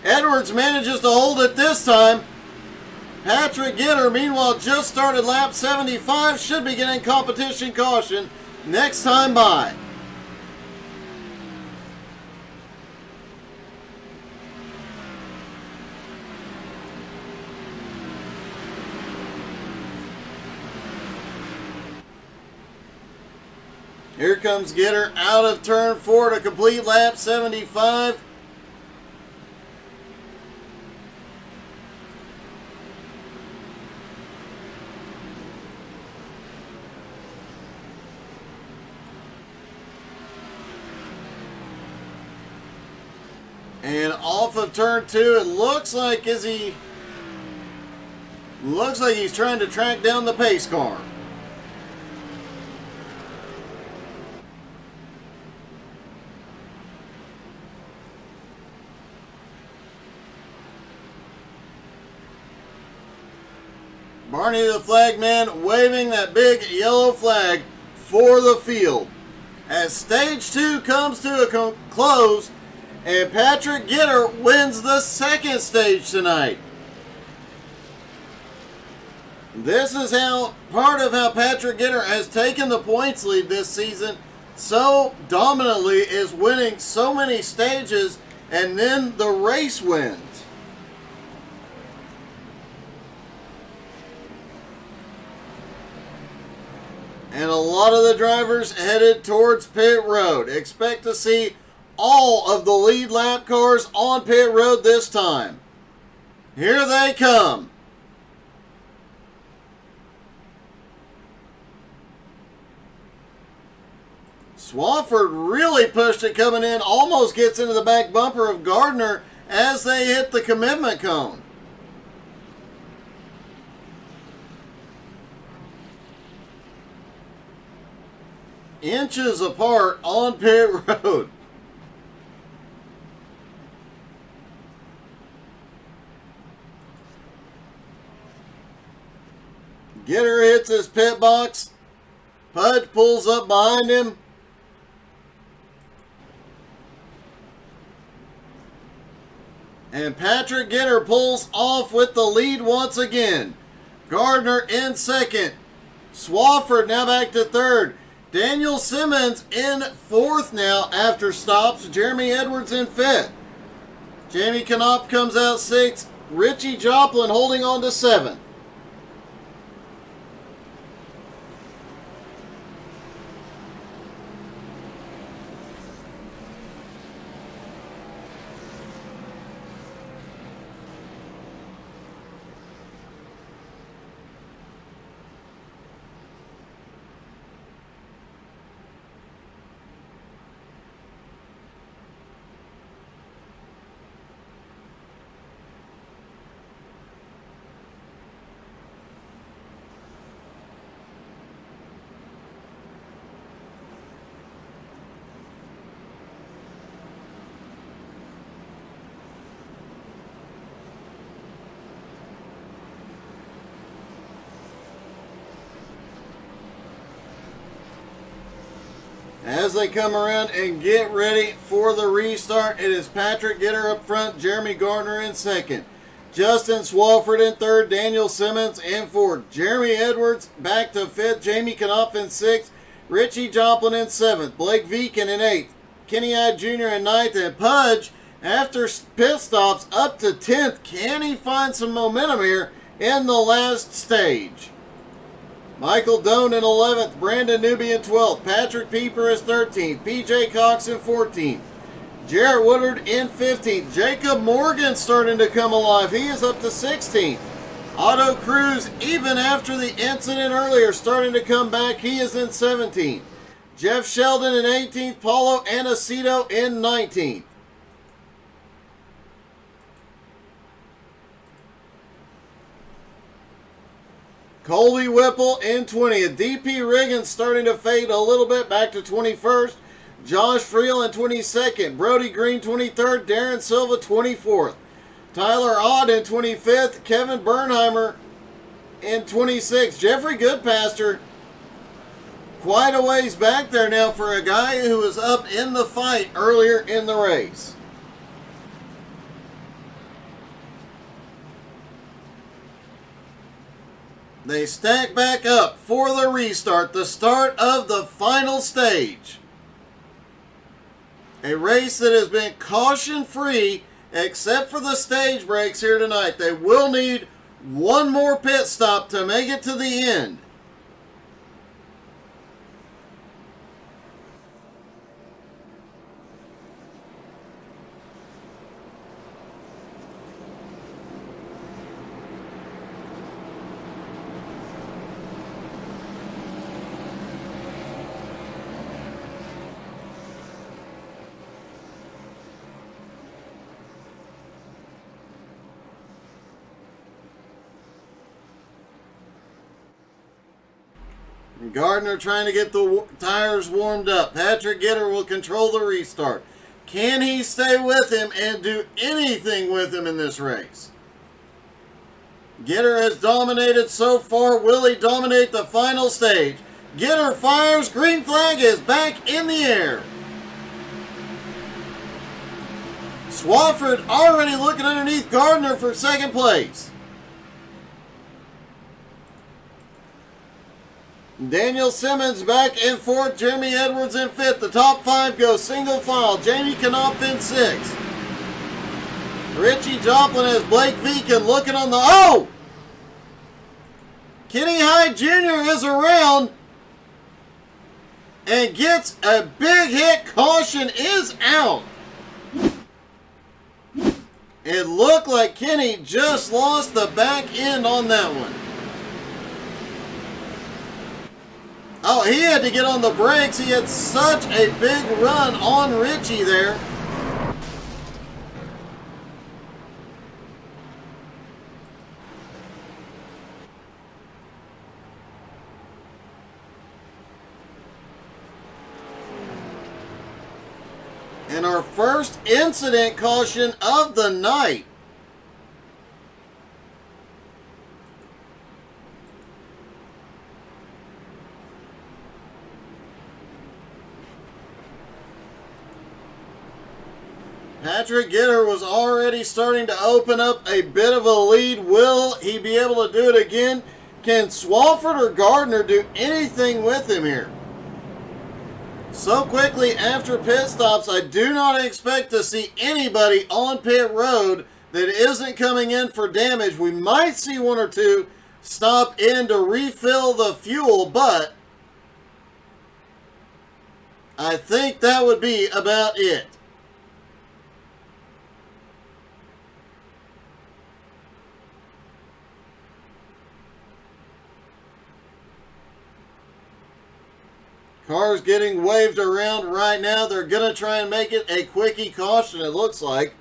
Edwards manages to hold it this time. Patrick Gitter, meanwhile, just started lap 75. Should be getting competition caution next time by. Here comes Gitter out of turn 4 to complete lap 75. And off of turn 2, it looks like he's trying to track down the pace car. Barney the flagman waving that big yellow flag for the field. As stage 2 comes to a close, and Patrick Gitter wins the second stage tonight. This is part of how Patrick Gitter has taken the points lead this season so dominantly, is winning so many stages and then the race wins. And a lot of the drivers headed towards pit road. Expect to see all of the lead lap cars on pit road this time. Here they come. Swafford really pushed it coming in, almost gets into the back bumper of Gardner as they hit the commitment cone. Inches apart on pit road. Gitter hits his pit box. Pudge pulls up behind him. And Patrick Gitter pulls off with the lead once again. Gardner in second. Swafford now back to third. Daniel Simmons in fourth now after stops. Jeremy Edwards in fifth. Jamie Knopf comes out sixth. Richie Joplin holding on to seventh. As they come around and get ready for the restart, it is Patrick Gitter up front, Jeremy Gardner in second, Justin Swafford in third, Daniel Simmons in fourth, Jeremy Edwards back to fifth, Jamie Knopf in sixth, Richie Joplin in seventh, Blake Viken in eighth, Kenny Ide Jr. in ninth, and Pudge, after pit stops, up to 10th. Can he find some momentum here in the last stage? Michael Doan in 11th, Brandon Newby in 12th, Patrick Pieper is 13th, PJ Cox in 14th, Jarrett Woodard in 15th. Jacob Morgan starting to come alive. He is up to 16th. Otto Cruz, even after the incident earlier, starting to come back. He is in 17th. Jeff Sheldon in 18th. Paulo Aniceto in 19th. Colby Whipple in 20th. DP Riggins starting to fade a little bit, back to 21st. Josh Friel in 22nd. Brody Green 23rd. Darren Silva 24th. Tyler Odd in 25th. Kevin Bernheimer in 26th. Jeffrey Goodpaster quite a ways back there now for a guy who was up in the fight earlier in the race. They stack back up for the restart, the start of the final stage. A race that has been caution-free except for the stage breaks here tonight. They will need one more pit stop to make it to the end. Gardner trying to get the tires warmed up. Patrick Gitter will control the restart. Can he stay with him and do anything with him in this race? Gitter has dominated so far. Will he dominate the final stage? Gitter fires. Green flag is back in the air. Swafford already looking underneath Gardner for second place. Daniel Simmons back in fourth. Jeremy Edwards in fifth. The top five go single file. Jamie Knopf in sixth. Richie Joplin has Blake Beacon looking on the... Oh! Kenny Hyde Jr. is around and gets a big hit. Caution is out. It looked like Kenny just lost the back end on that one. Oh, he had to get on the brakes. He had such a big run on Richie there. And our first incident caution of the night. Patrick Gitter was already starting to open up a bit of a lead. Will he be able to do it again? Can Swafford or Gardner do anything with him here? So quickly after pit stops, I do not expect to see anybody on pit road that isn't coming in for damage. We might see one or two stop in to refill the fuel, but I think that would be about it. Cars getting waved around right now. They're going to try and make it a quickie caution, it looks like.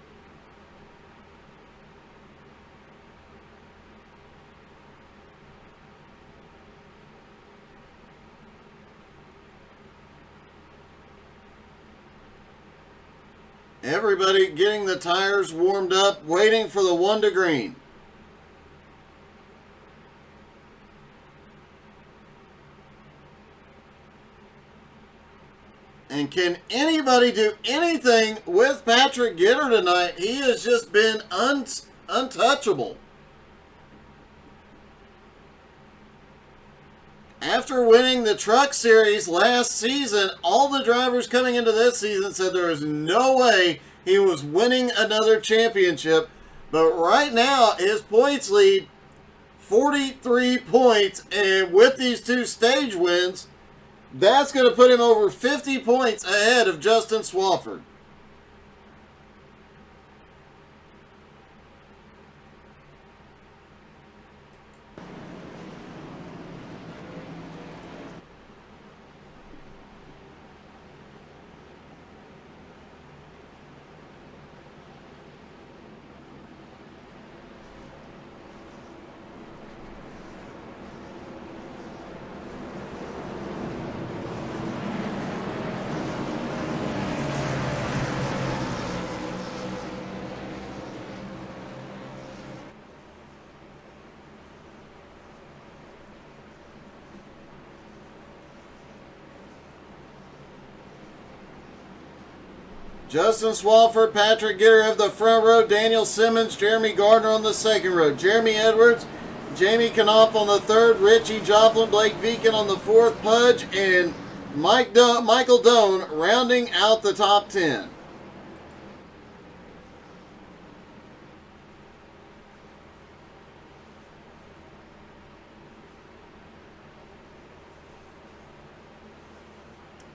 Everybody getting the tires warmed up, waiting for the one to green. And can anybody do anything with Patrick Gitter tonight? He has just been untouchable. After winning the Truck Series last season, all the drivers coming into this season said there is no way he was winning another championship. But right now, his points lead 43 points. And with these two stage wins, that's going to put him over 50 points ahead of Justin Swafford. Justin Swafford, Patrick Gitter of the front row, Daniel Simmons, Jeremy Gardner on the second row, Jeremy Edwards, Jamie Knopf on the third, Richie Joplin, Blake Veakin on the fourth, Pudge, and Michael Doan rounding out the top 10.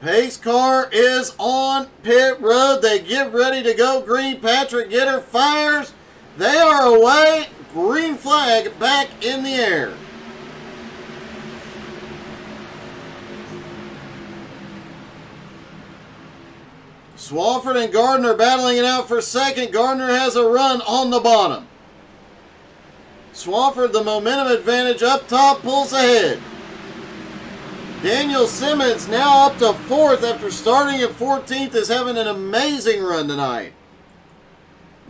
Pace car is on pit road. They get ready to go green. Patrick Gitter fires. They are away. Green flag back in the air. Swafford and Gardner battling it out for second. Gardner has a run on the bottom. Swafford, the momentum advantage up top, pulls ahead. Daniel Simmons now up to 4th after starting at 14th, is having an amazing run tonight.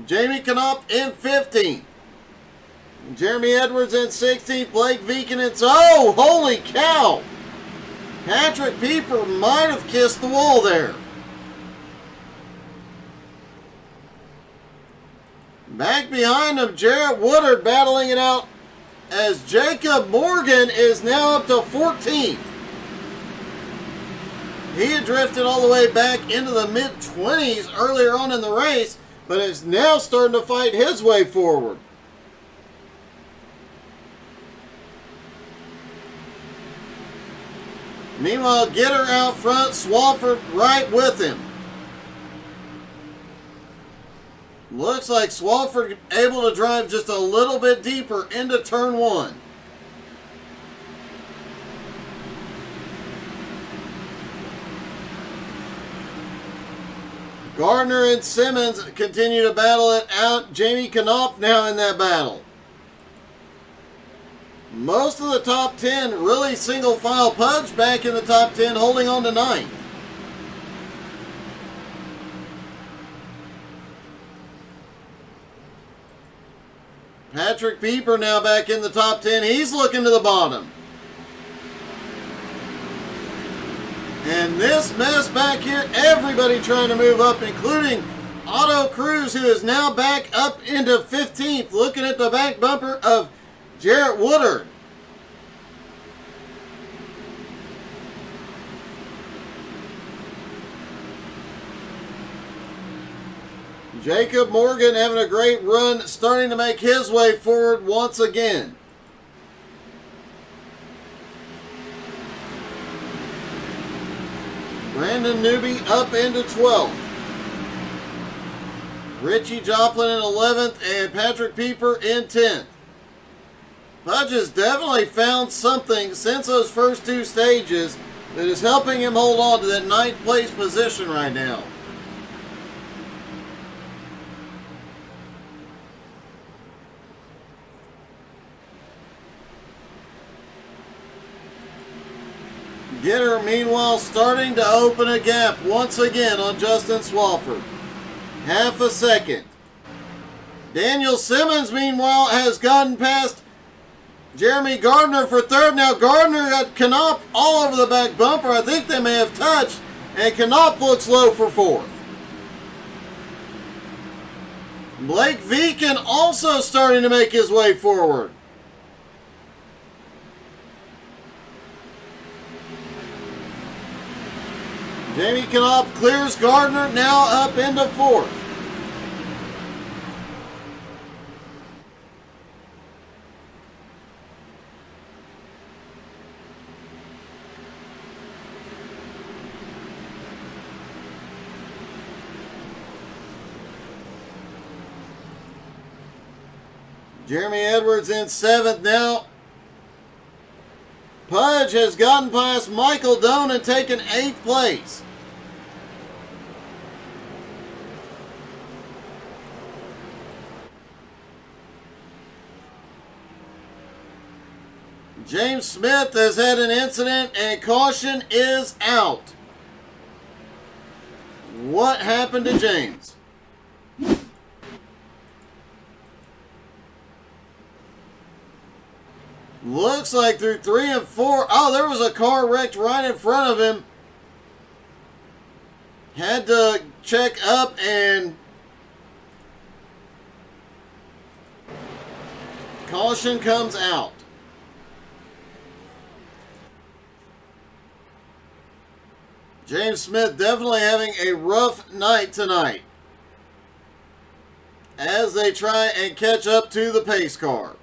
Jamie Knopf in 15th. Jeremy Edwards in 16th. Blake Veakin in... Oh, holy cow! Patrick Pieper might have kissed the wall there. Back behind him, Jarrett Woodard battling it out as Jacob Morgan is now up to 14th. He had drifted all the way back into the mid-20s earlier on in the race, but is now starting to fight his way forward. Meanwhile, Gitter out front, Swafford right with him. Looks like Swafford able to drive just a little bit deeper into turn 1. Gardner and Simmons continue to battle it out. Jamie Knopf now in that battle. Most of the top 10 really single file. Pudge back in the top 10 holding on to 9th. Patrick Pieper now back in the top 10. He's looking to the bottom. And this mess back here, everybody trying to move up, including Otto Cruz, who is now back up into 15th, looking at the back bumper of Jarrett Woodard. Jacob Morgan having a great run, starting to make his way forward once again. Brandon Newby up into 12th. Richie Joplin in 11th and Patrick Pieper in 10th. Pudge has definitely found something since those first 2 stages that is helping him hold on to that 9th place position right now. Gitter, meanwhile, starting to open a gap once again on Justin Swafford. Half a second. Daniel Simmons, meanwhile, has gotten past Jeremy Gardner for 3rd. Now Gardner got Knopf all over the back bumper. I think they may have touched. And Knopf looks low for 4th. Blake Veakin also starting to make his way forward. Jamie Knopf clears Gardner, now up into 4th. Jeremy Edwards in 7th now. Pudge has gotten past Michael Doan and taken 8th place. James Smith has had an incident and caution is out. What happened to James? Looks like through 3 and 4. Oh, there was a car wrecked right in front of him. had to check up, and caution comes out. James Smith definitely having a rough night tonight as they try and catch up to the pace car.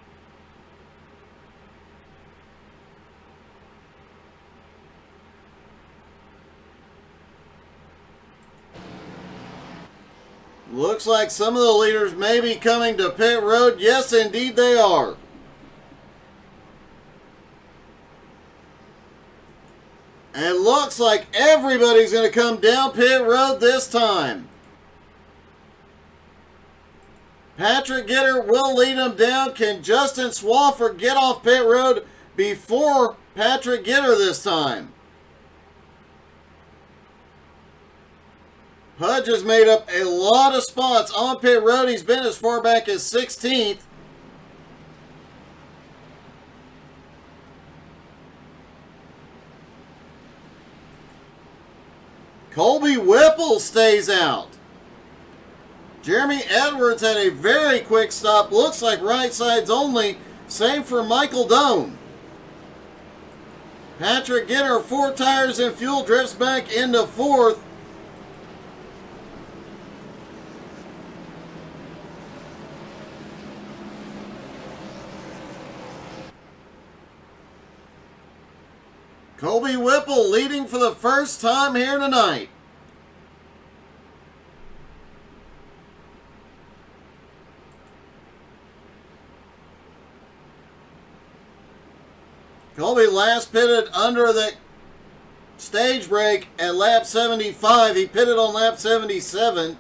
Looks like some of the leaders may be coming to pit road. Yes, indeed they are. And it looks like everybody's going to come down pit road this time. Patrick Gitter will lead them down. Can Justin Swafford get off pit road before Patrick Gitter this time? Pudge has made up a lot of spots on pit road. He's been as far back as 16th. Colby Whipple stays out. Jeremy Edwards had a very quick stop. Looks like right sides only. Same for Michael Doan. Patrick Gitter, 4 tires and fuel, drifts back into 4th. Colby Whipple leading for the first time here tonight. Colby last pitted under the stage break at lap 75. He pitted on lap 77.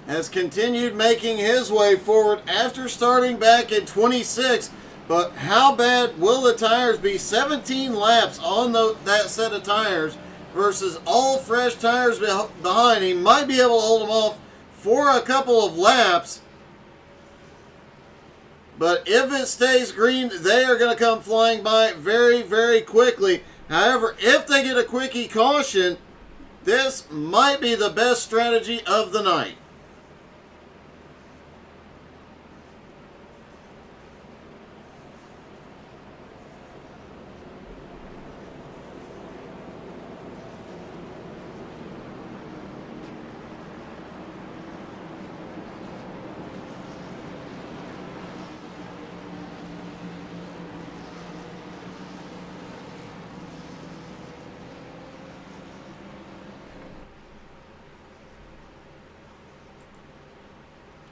Has continued making his way forward after starting back in 26. But how bad will the tires be? 17 laps on that set of tires versus all fresh tires behind. He might be able to hold them off for a couple of laps. But if it stays green, they are going to come flying by very, very quickly. However, if they get a quickie caution, this might be the best strategy of the night.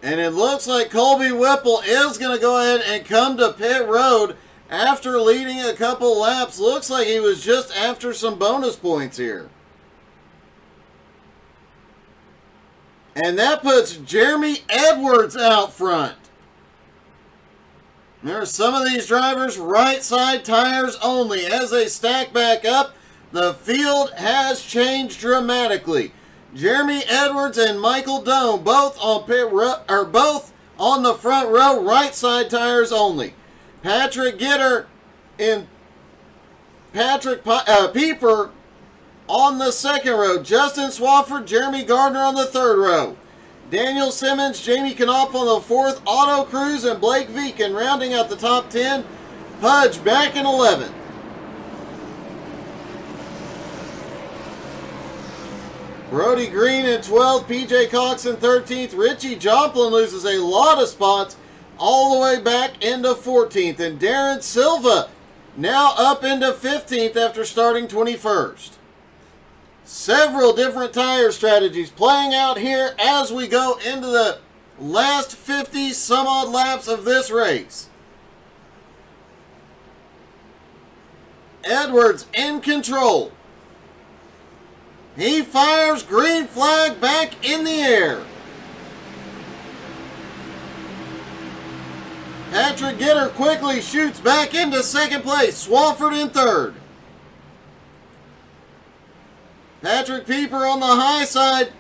And it looks like Colby Whipple is going to go ahead and come to pit road after leading a couple laps. Looks like he was just after some bonus points here. And that puts Jeremy Edwards out front. There are some of these drivers right side tires only. As they stack back up, the field has changed dramatically. Jeremy Edwards and Michael Doan both on both on the front row, right side tires only. Patrick Gitter and Patrick Pieper on the second row. Justin Swafford, Jeremy Gardner on the third row. Daniel Simmons, Jamie Knopf on the fourth. Otto Cruz and Blake Viken rounding out the top 10. Pudge back in 11th. Brody Green in 12th, PJ Cox in 13th. Richie Joplin loses a lot of spots all the way back into 14th. And Darren Silva now up into 15th after starting 21st. Several different tire strategies playing out here as we go into the last 50 some odd laps of this race. Edwards in control. He fires, green flag back in the air. Patrick Gitter quickly shoots back into second place. Swafford in third. Patrick Pieper on the high side.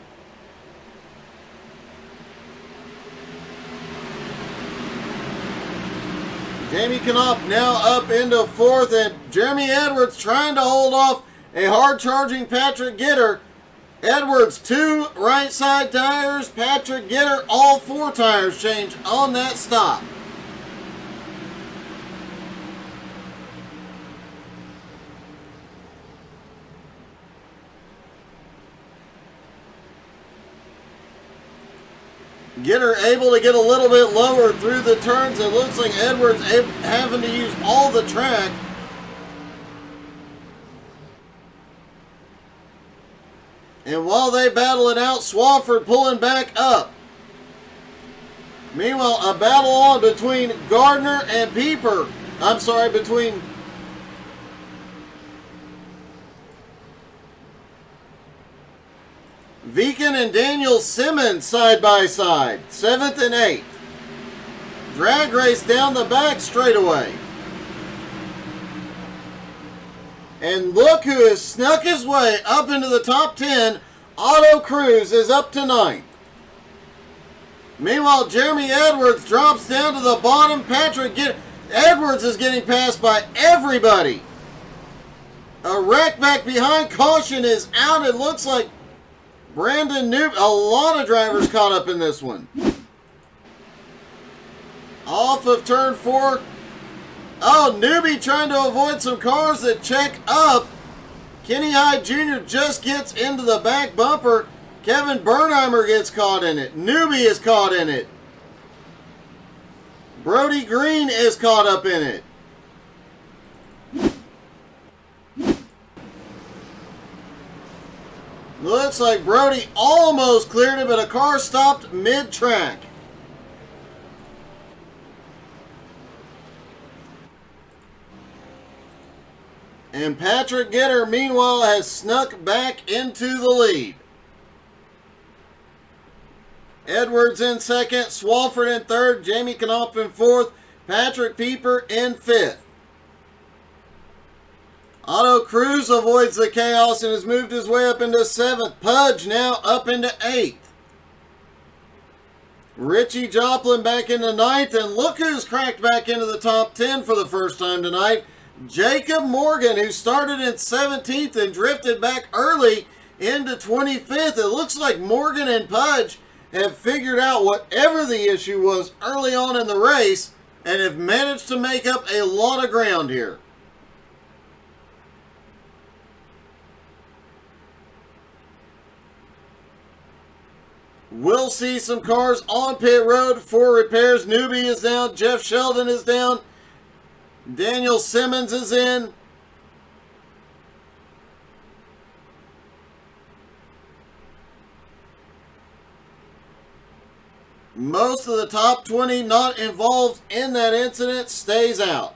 Jamie Knopf now up into fourth, and Jeremy Edwards trying to hold off a hard-charging Patrick Gitter. Edwards, 2 right side tires. Patrick Gitter, all 4 tires changed on that stop. Gitter able to get a little bit lower through the turns. It looks like Edwards having to use all the track. And while they battle it out, Swafford pulling back up. Meanwhile, a battle on between Gardner and Pieper. I'm sorry, between Viken and Daniel Simmons side by side, 7th and 8th. Drag race down the back straightaway. And look who has snuck his way up into the top 10. Otto Cruz is up to 9th. Meanwhile, Jeremy Edwards drops down to the bottom. Edwards is getting passed by everybody. A wreck back behind. Caution is out. It looks like Brandon Newby. A lot of drivers caught up in this one. Off of turn 4. Oh, Newby trying to avoid some cars that check up. Kenny Hyde Jr. just gets into the back bumper. Kevin Bernheimer gets caught in it. Newby is caught in it. Brody Green is caught up in it. Looks like Brody almost cleared it, but a car stopped mid-track. And Patrick Gitter, meanwhile, has snuck back into the lead. Edwards in second, Swafford in third, Jamie Knopf in fourth, Patrick Pieper in fifth. Otto Cruz avoids the chaos and has moved his way up into seventh. Pudge now up into eighth. Richie Joplin back into ninth, and look who's cracked back into the top 10 for the first time tonight. Jacob Morgan, who started in 17th and drifted back early into 25th. It looks like Morgan and Pudge have figured out whatever the issue was early on in the race and have managed to make up a lot of ground here. We'll see some cars on pit road for repairs. Newby is down. Jeff Sheldon is down. Daniel Simmons is in. Most of the top 20 not involved in that incident stays out.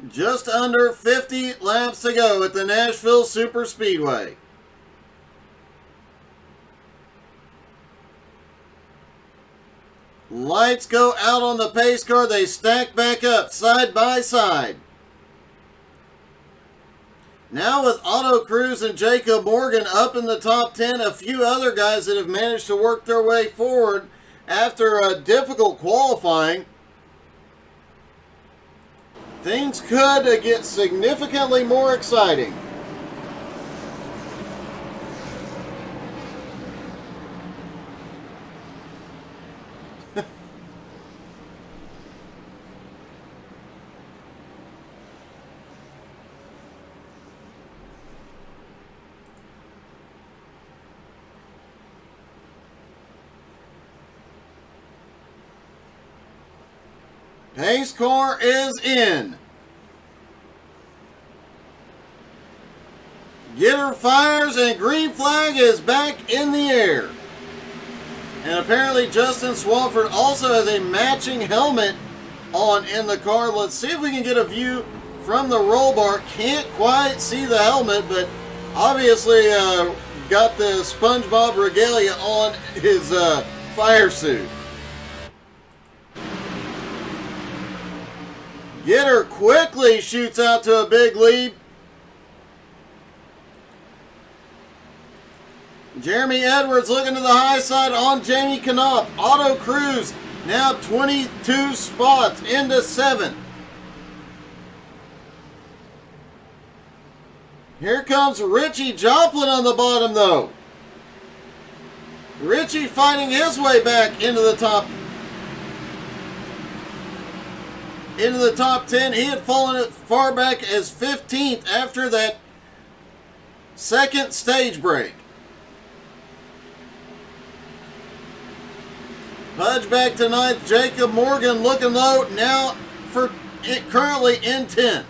Just under 50 laps to go at the Nashville Superspeedway. Lights go out on the pace car. They stack back up side by side. Now with Otto Cruz and Jacob Morgan up in the top 10, a few other guys that have managed to work their way forward after a difficult qualifying. Things could get significantly more exciting. Pace car is in. Gitter fires and green flag is back in the air. And apparently Justin Swafford also has a matching helmet on in the car. Let's see if we can get a view from the roll bar. Can't quite see the helmet, but obviously got the SpongeBob regalia on his fire suit. Gitter quickly shoots out to a big lead. Jeremy Edwards looking to the high side on Jamie Knopf. Otto Cruz now 22 spots into 7. Here comes Richie Joplin on the bottom though. Richie fighting his way back into the top 10. He had fallen as far back as 15th after that second stage break. Pudge back to 9th. Jacob Morgan looking low now for currently in 10th.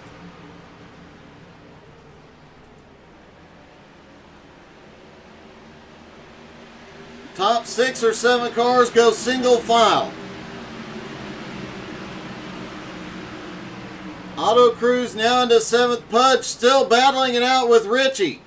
Top 6 or 7 cars go single file. Otto Cruz now into 7th. Pudge still battling it out with Richie.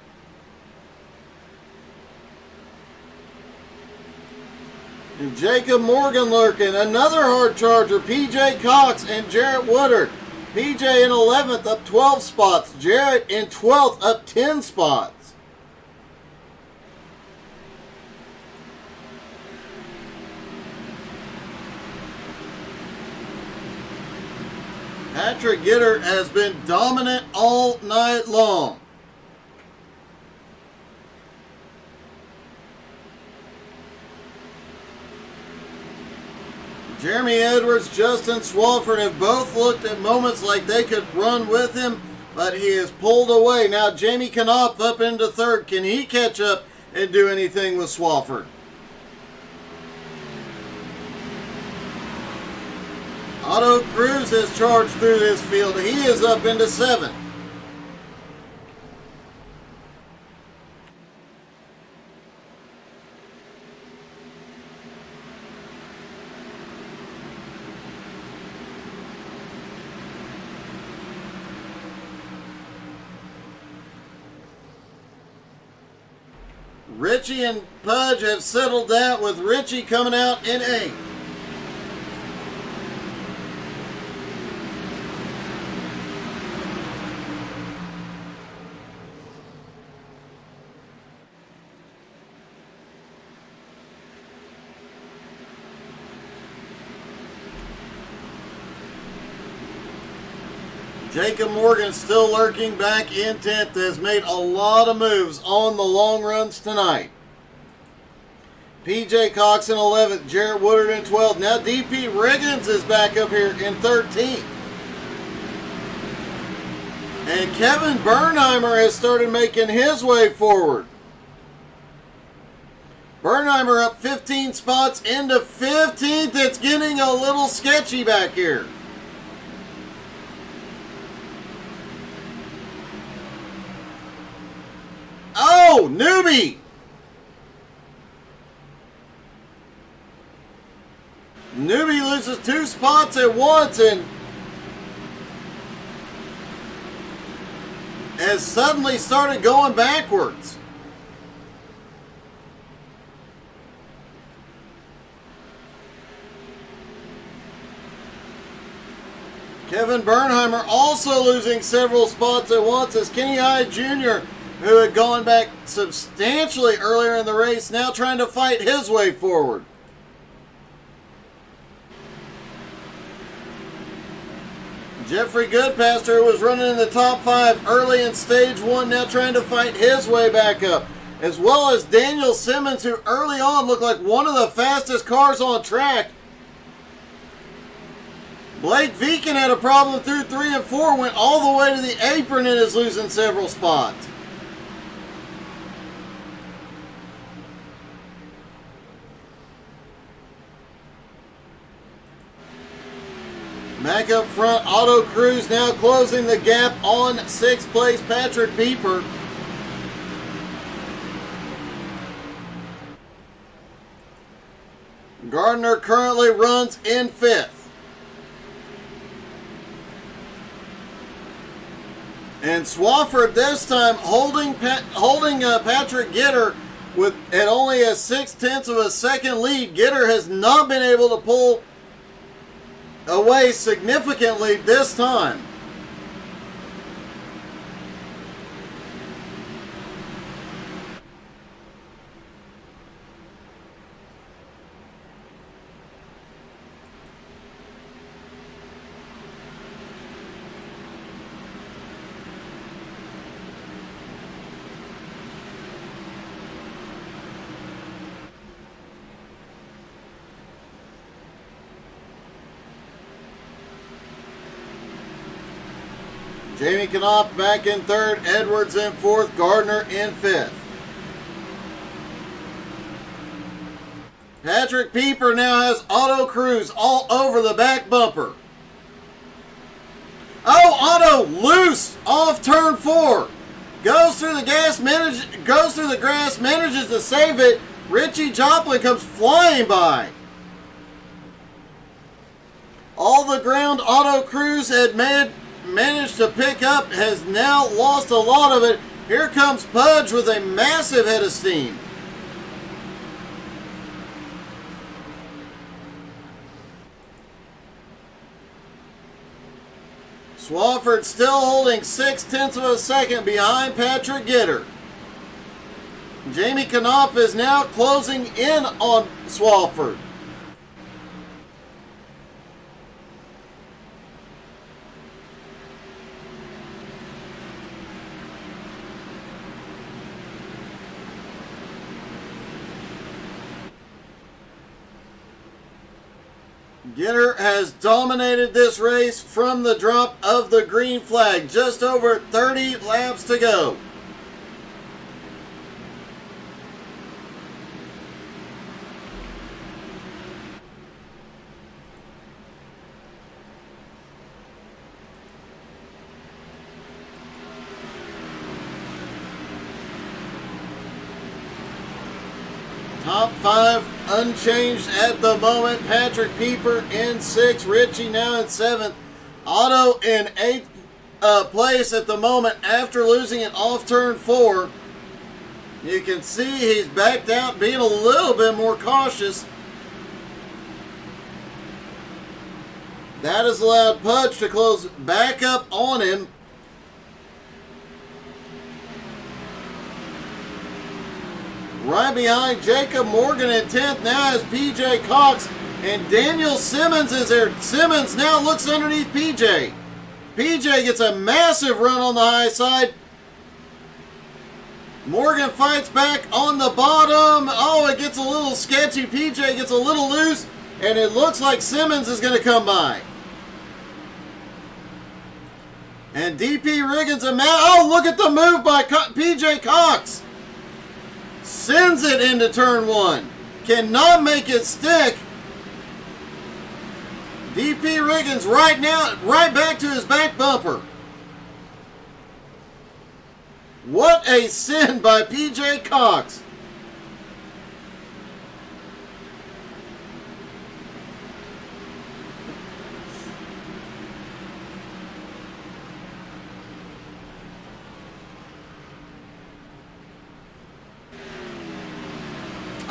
And Jacob Morgan lurking. Another hard charger. PJ Cox and Jarrett Woodard. PJ in 11th up 12 spots. Jarrett in 12th up 10 spots. Patrick Gitter has been dominant all night long. Jeremy Edwards, Justin Swafford have both looked at moments like they could run with him, but he is pulled away. Now Jamie Knopf up into 3rd. Can he catch up and do anything with Swafford? Otto Cruz has charged through this field. He is up into 7th. Richie and Pudge have settled that with Richie coming out in 8th. Jacob Morgan still lurking back in 10th. Has made a lot of moves on the long runs tonight. PJ Cox in 11th. Jarrett Woodard in 12th. Now DP Riggins is back up here in 13th. And Kevin Bernheimer has started making his way forward. Bernheimer up 15 spots into 15th. It's getting a little sketchy back here. Oh, Newbie! Newbie loses 2 spots at once and has suddenly started going backwards. Kevin Bernheimer also losing several spots at once as Kenny Hyde Jr., who had gone back substantially earlier in the race, now trying to fight his way forward. Jeffrey Goodpaster, who was running in the top 5 early in stage 1, now trying to fight his way back up. As well as Daniel Simmons, who early on looked like one of the fastest cars on track. Blake Veecken had a problem through 3 and 4, went all the way to the apron and is losing several spots. Back up front, Otto Cruz now closing the gap on 6th place, Patrick Pieper. Gardner currently runs in 5th. And Swafford this time holding Patrick Gitter with at only a 0.6 of a second lead. Gitter has not been able to pull away significantly this time. Jamie Knopf back in third, Edwards in fourth, Gardner in fifth. Patrick Pieper now has Otto Cruz all over the back bumper. Oh, Otto loose off turn 4. Goes through the grass, manages to save it. Richie Joplin comes flying by. All the ground Otto Cruz had managed to pick up has now lost a lot of it. Here comes Pudge with a massive head of steam. Swafford still holding 0.6 of a second behind Patrick Gitter. Jamie Knopf is now closing in on Swafford. Gitter has dominated this race from the drop of the green flag. Just over 30 laps to go. Top 5 unchanged at the moment. Patrick Pieper in 6th. Richie now in 7th. Otto in 8th place at the moment after losing it off turn 4. You can see he's backed out, being a little bit more cautious. That has allowed Pudge to close back up on him. Right behind Jacob Morgan in 10th now is PJ Cox, and Daniel Simmons is there. Simmons now looks underneath PJ. PJ gets a massive run on the high side. Morgan fights back on the bottom. Oh, it gets a little sketchy. PJ gets a little loose, and it looks like Simmons is going to come by. And DP Riggins oh, look at the move by PJ Cox. Sends it into turn 1. Cannot make it stick. DP Riggins right back to his back bumper. What a sin by PJ Cox.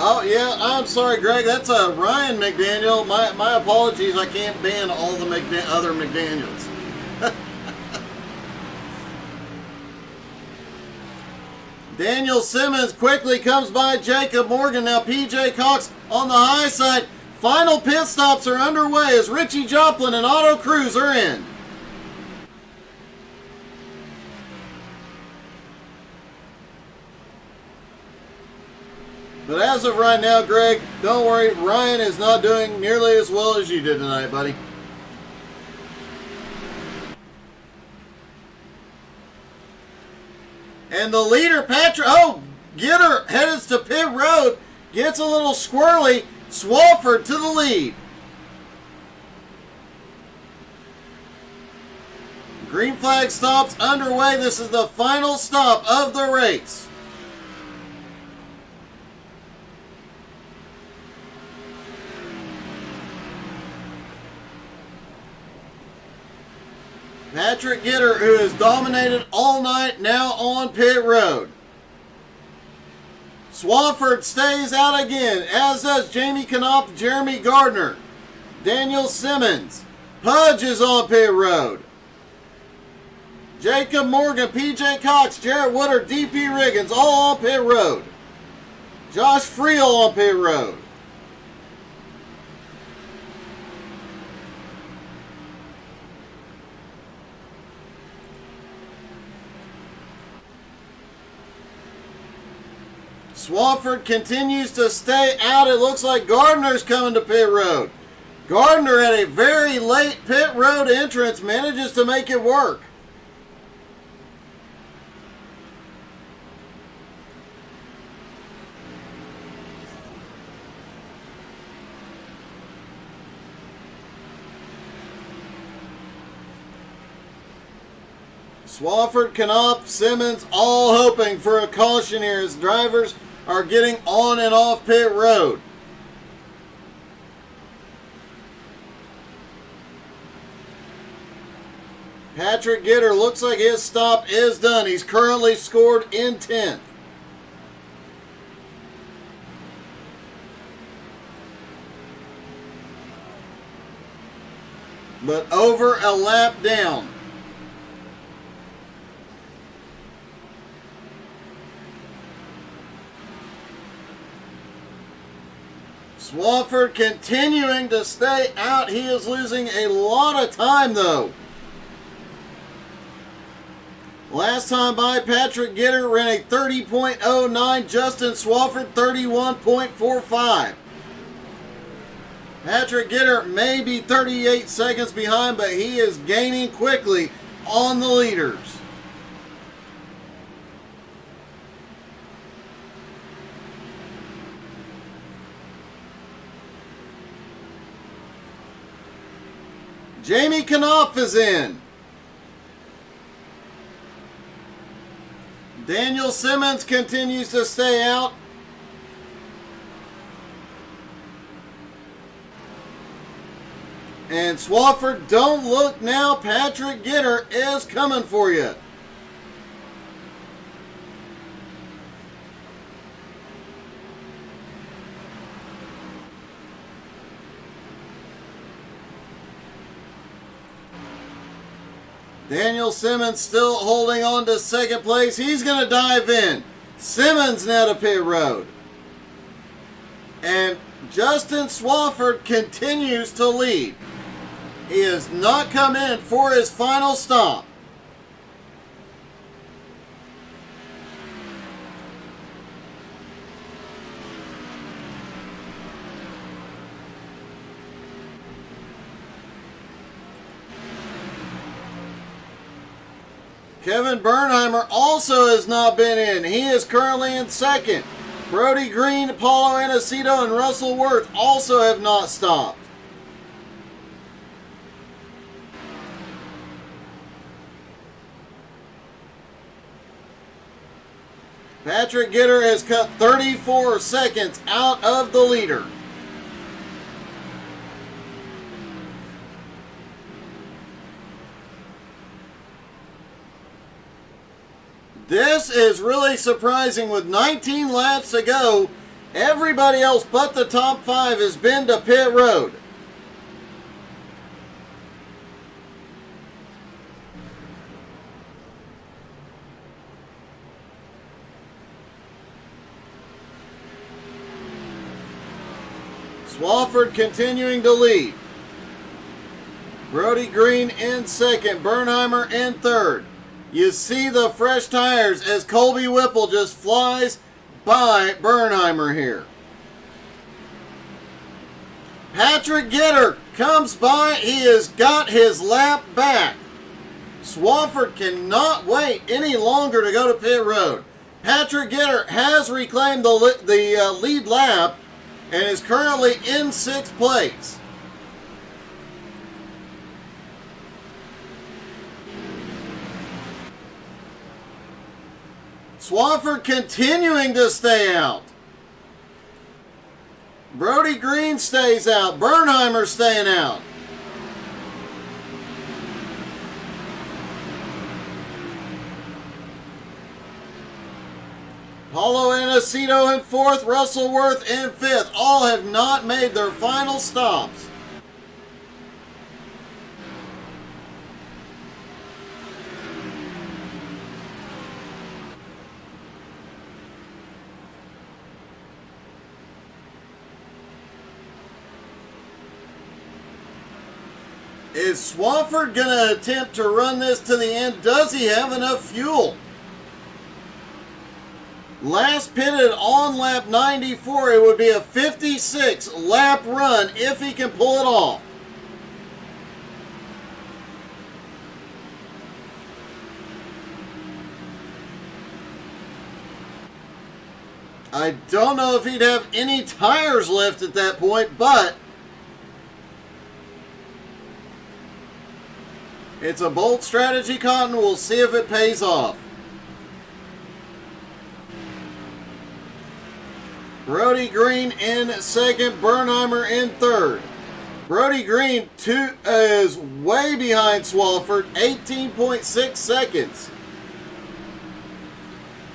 Oh, yeah, I'm sorry, Greg. That's Ryan McDaniel. My apologies. I can't ban all the other McDaniels. Daniel Simmons quickly comes by Jacob Morgan. Now PJ Cox on the high side. Final pit stops are underway as Richie Joplin and Otto Cruz are in. But as of right now, Greg, don't worry. Ryan is not doing nearly as well as you did tonight, buddy. And the leader, Patrick, Gitter heads to pit road. Gets a little squirrely. Swafford to the lead. Green flag stops underway. This is the final stop of the race. Patrick Gitter, who has dominated all night, now on pit road. Swafford stays out again, as does Jamie Knopf, Jeremy Gardner, Daniel Simmons. Pudge is on pit road. Jacob Morgan, PJ Cox, Jarrett Woodard, DP Riggins, all on pit road. Josh Friel on pit road. Swafford continues to stay out. It looks like Gardner's coming to pit road. Gardner at a very late pit road entrance manages to make it work. Swafford, Knopf, Simmons all hoping for a caution here as drivers are getting on and off pit road. Patrick Gitter looks like his stop is done. He's currently scored in 10th. But over a lap down. Swafford continuing to stay out. He is losing a lot of time though. Last time by, Patrick Gitter ran a 30.09. Justin Swafford 31.45. Patrick Gitter may be 38 seconds behind, but he is gaining quickly on the leaders. Jamie Knopf is in. Daniel Simmons continues to stay out. And Swafford, don't look now. Patrick Gitter is coming for you. Daniel Simmons still holding on to second place. He's going to dive in. Simmons now to pit road. And Justin Swafford continues to lead. He has not come in for his final stop. Kevin Bernheimer also has not been in. He is currently in second. Brody Green, Paulo Anacito, and Russell Worth also have not stopped. Patrick Gitter has cut 34 seconds out of the leader. This is really surprising. With 19 laps to go, everybody else but the top 5 has been to pit road. Swafford continuing to lead. Brody Green in second. Bernheimer in third. You see the fresh tires as Colby Whipple just flies by Bernheimer here. Patrick Gitter comes by. He has got his lap back. Swafford cannot wait any longer to go to pit road. Patrick Gitter has reclaimed the lead lap and is currently in 6th place. Swafford continuing to stay out. Brody Green stays out. Bernheimer staying out. Paulo Aniceto in fourth, Russell Worth in fifth. All have not made their final stops. Is Swafford going to attempt to run this to the end? Does he have enough fuel? Last pitted on lap 94. It would be a 56 lap run if he can pull it off. I don't know if he'd have any tires left at that point, but it's a bold strategy, Cotton. We'll see if it pays off. Brody Green in second, Bernheimer in third. Brody Green is way behind Swafford, 18.6 seconds.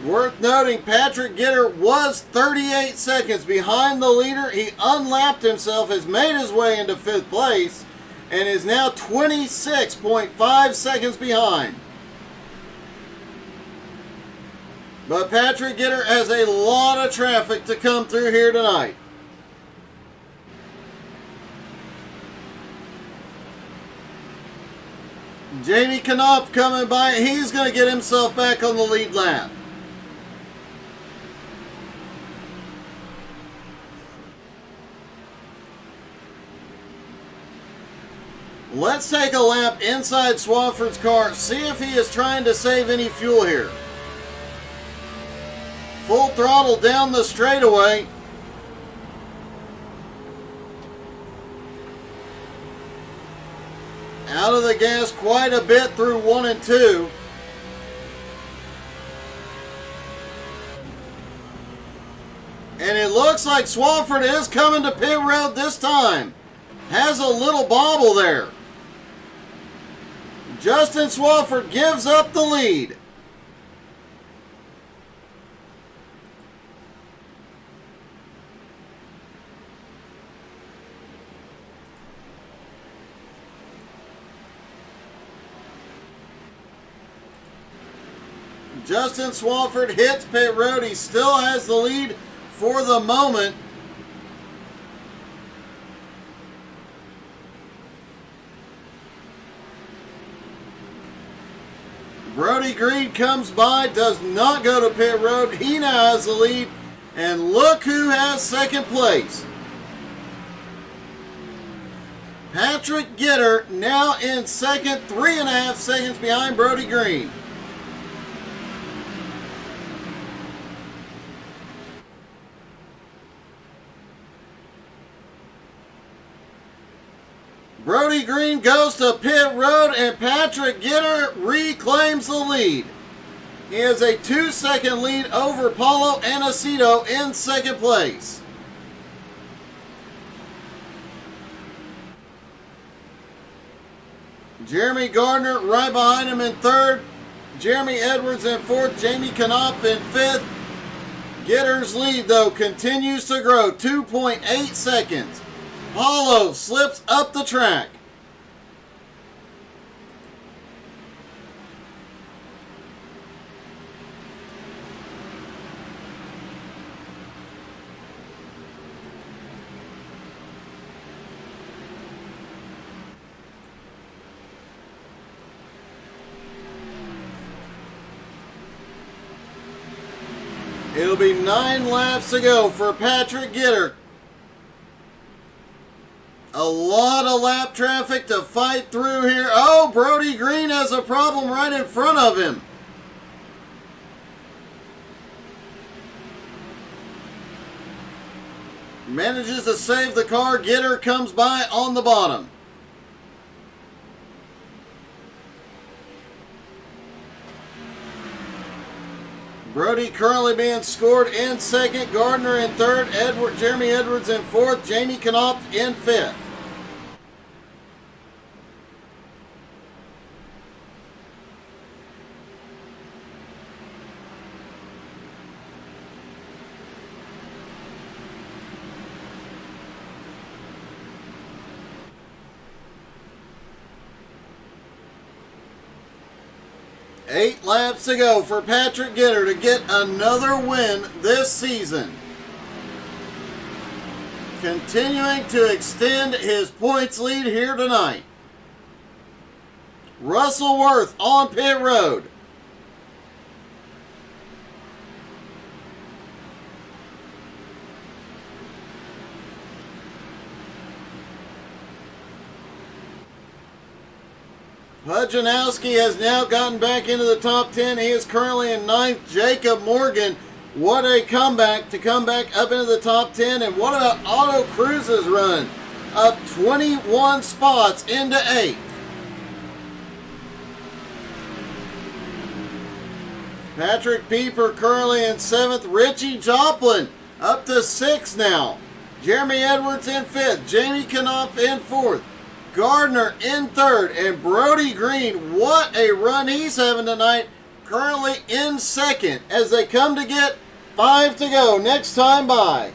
Worth noting, Patrick Gitter was 38 seconds behind the leader. He unlapped himself, has made his way into fifth place, and is now 26.5 seconds behind. But Patrick Gitter has a lot of traffic to come through here tonight. Jamie Knopf coming by. He's going to get himself back on the lead lap. Let's take a lap inside Swafford's car, see if he is trying to save any fuel here. Full throttle down the straightaway. Out of the gas quite a bit through 1 and 2. And it looks like Swafford is coming to pit road this time. Has a little bobble there. Justin Swafford gives up the lead. Justin Swafford hits pit road. He still has the lead for the moment. Brody Green comes by, does not go to pit road. He now has the lead. And look who has second place. Patrick Gitter now in second, 3.5 seconds behind Brody Green. Brody Green goes to pit road and Patrick Gitter reclaims the lead. He has a 2-second lead over Paulo Aniceto in second place. Jeremy Gardner right behind him in third. Jeremy Edwards in fourth. Jamie Knopf in fifth. Gitter's lead, though, continues to grow. 2.8 seconds. Paulo slips up the track. It'll be 9 laps to go for Patrick Gitter. A lot of lap traffic to fight through here. Oh, Brody Green has a problem right in front of him. Manages to save the car. Gitter comes by on the bottom. Brody currently being scored in second. Gardner in third. Jeremy Edwards in fourth. Jamie Knopf in fifth. 8 laps to go for Patrick Gitter to get another win this season. Continuing to extend his points lead here tonight. Russell Worth on pit road. Nowski has now gotten back into the top 10. He is currently in 9th. Jacob Morgan, what a comeback to come back up into the top 10. And what about Otto Cruz's run? Up 21 spots into 8th. Patrick Pieper currently in 7th. Richie Joplin up to 6th now. Jeremy Edwards in 5th. Jamie Knopf in 4th. Gardner in 3rd, and Brody Green, what a run he's having tonight, currently in 2nd as they come to get 5 to go next time by.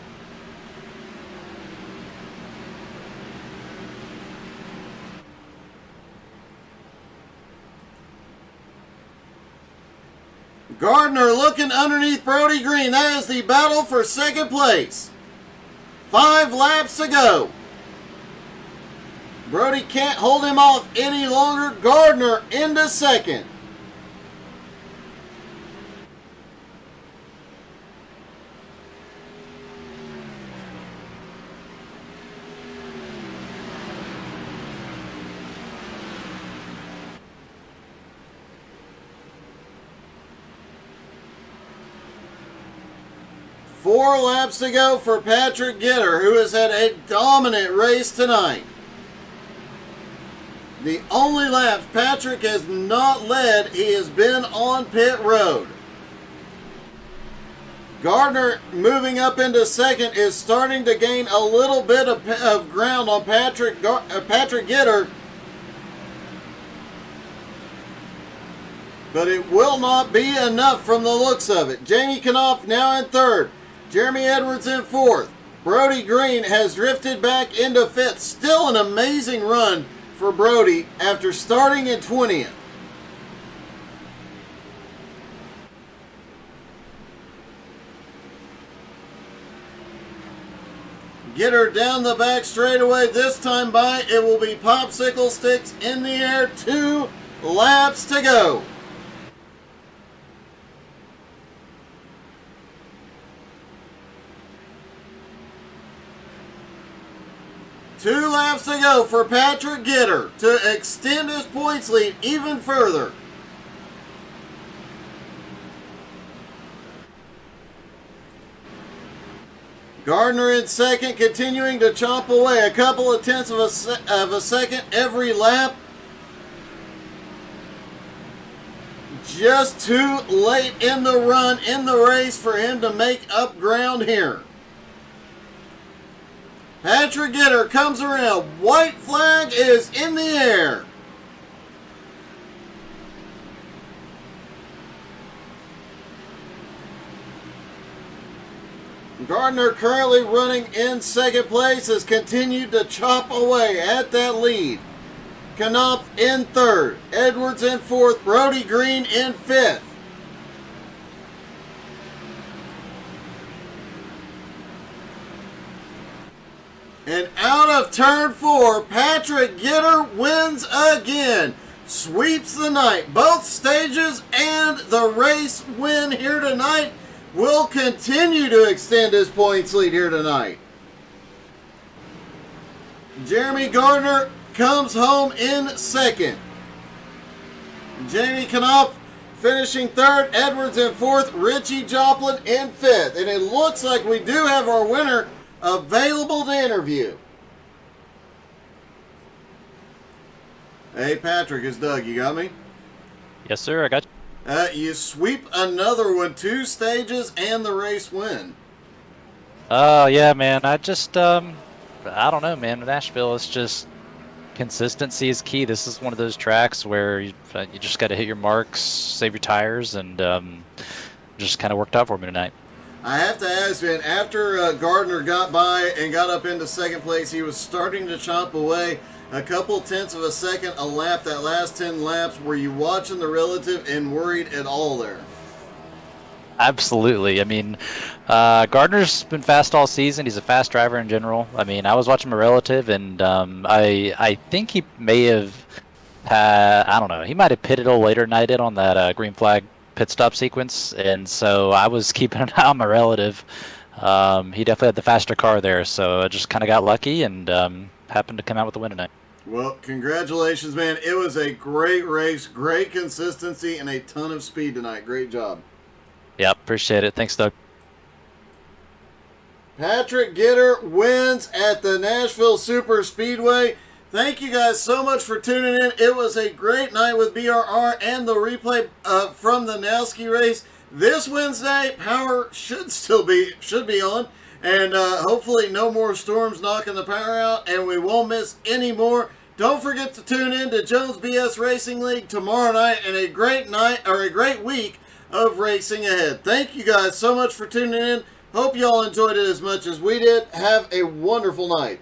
Gardner looking underneath Brody Green. That is the battle for 2nd place. 5 laps to go. Brody can't hold him off any longer. Gardner into 2nd. Four laps to go for Patrick Gitter, who has had a dominant race tonight. The only laps Patrick has not led, he has been on pit road. Gardner moving up into 2nd is starting to gain a little bit of ground on Patrick Gitter. But it will not be enough from the looks of it. Jamie Knopf now in 3rd. Jeremy Edwards in 4th. Brody Green has drifted back into 5th. Still an amazing run for Brody after starting in 20th. Gitter down the back straightaway. This time by, it will be popsicle sticks in the air. 2 laps to go. Two laps to go for Patrick Gitter to extend his points lead even further. Gardner in 2nd, continuing to chomp away a couple of tenths of a second every lap. Just too late in the run, in the race, for him to make up ground here. Patrick Gitter comes around. White flag is in the air. Gardner currently running in 2nd place has continued to chop away at that lead. Knopf in 3rd. Edwards in 4th. Brody Green in 5th. And out of turn 4, Patrick Gitter wins again. Sweeps the night. Both stages and the race win here tonight will continue to extend his points lead here tonight. Jeremy Gardner comes home in 2nd. Jamie Knopf finishing 3rd. Edwards in 4th. Richie Joplin in 5th. And it looks like we do have our winner available to interview. Hey Patrick, it's Doug. You got me? Yes, sir. I got you. You sweep another one, 2 stages and the race win. Yeah, man. I don't know, man. Nashville is just consistency is key. This is one of those tracks where you just got to hit your marks, save your tires, and just kind of worked out for me tonight. I have to ask, man, after Gardner got by and got up into 2nd place, he was starting to chomp away. a couple tenths of a second a lap, that last 10 laps. Were you watching the relative and worried at all there? Absolutely. I mean, Gardner's been fast all season. He's a fast driver in general. I mean, I was watching my relative, and I think he may have had, I don't know, he might have pitted a little later than I did on that green flag pit stop sequence, and so I was keeping an eye on my relative. He definitely had the faster car there, so I just kind of got lucky and happened to come out with the win tonight. Well, congratulations, man. It was a great race, great consistency, and a ton of speed tonight. Great job. Yep, appreciate it. Thanks, Doug. Patrick Gitter wins at the Nashville Superspeedway. Thank you guys so much for tuning in. It was a great night with BRR and the replay from the Nowski race. This Wednesday, power should be on, and hopefully no more storms knocking the power out, and we won't miss any more. Don't forget to tune in to Jones BS Racing League tomorrow night, and a great week of racing ahead. Thank you guys so much for tuning in. Hope y'all enjoyed it as much as we did. Have a wonderful night.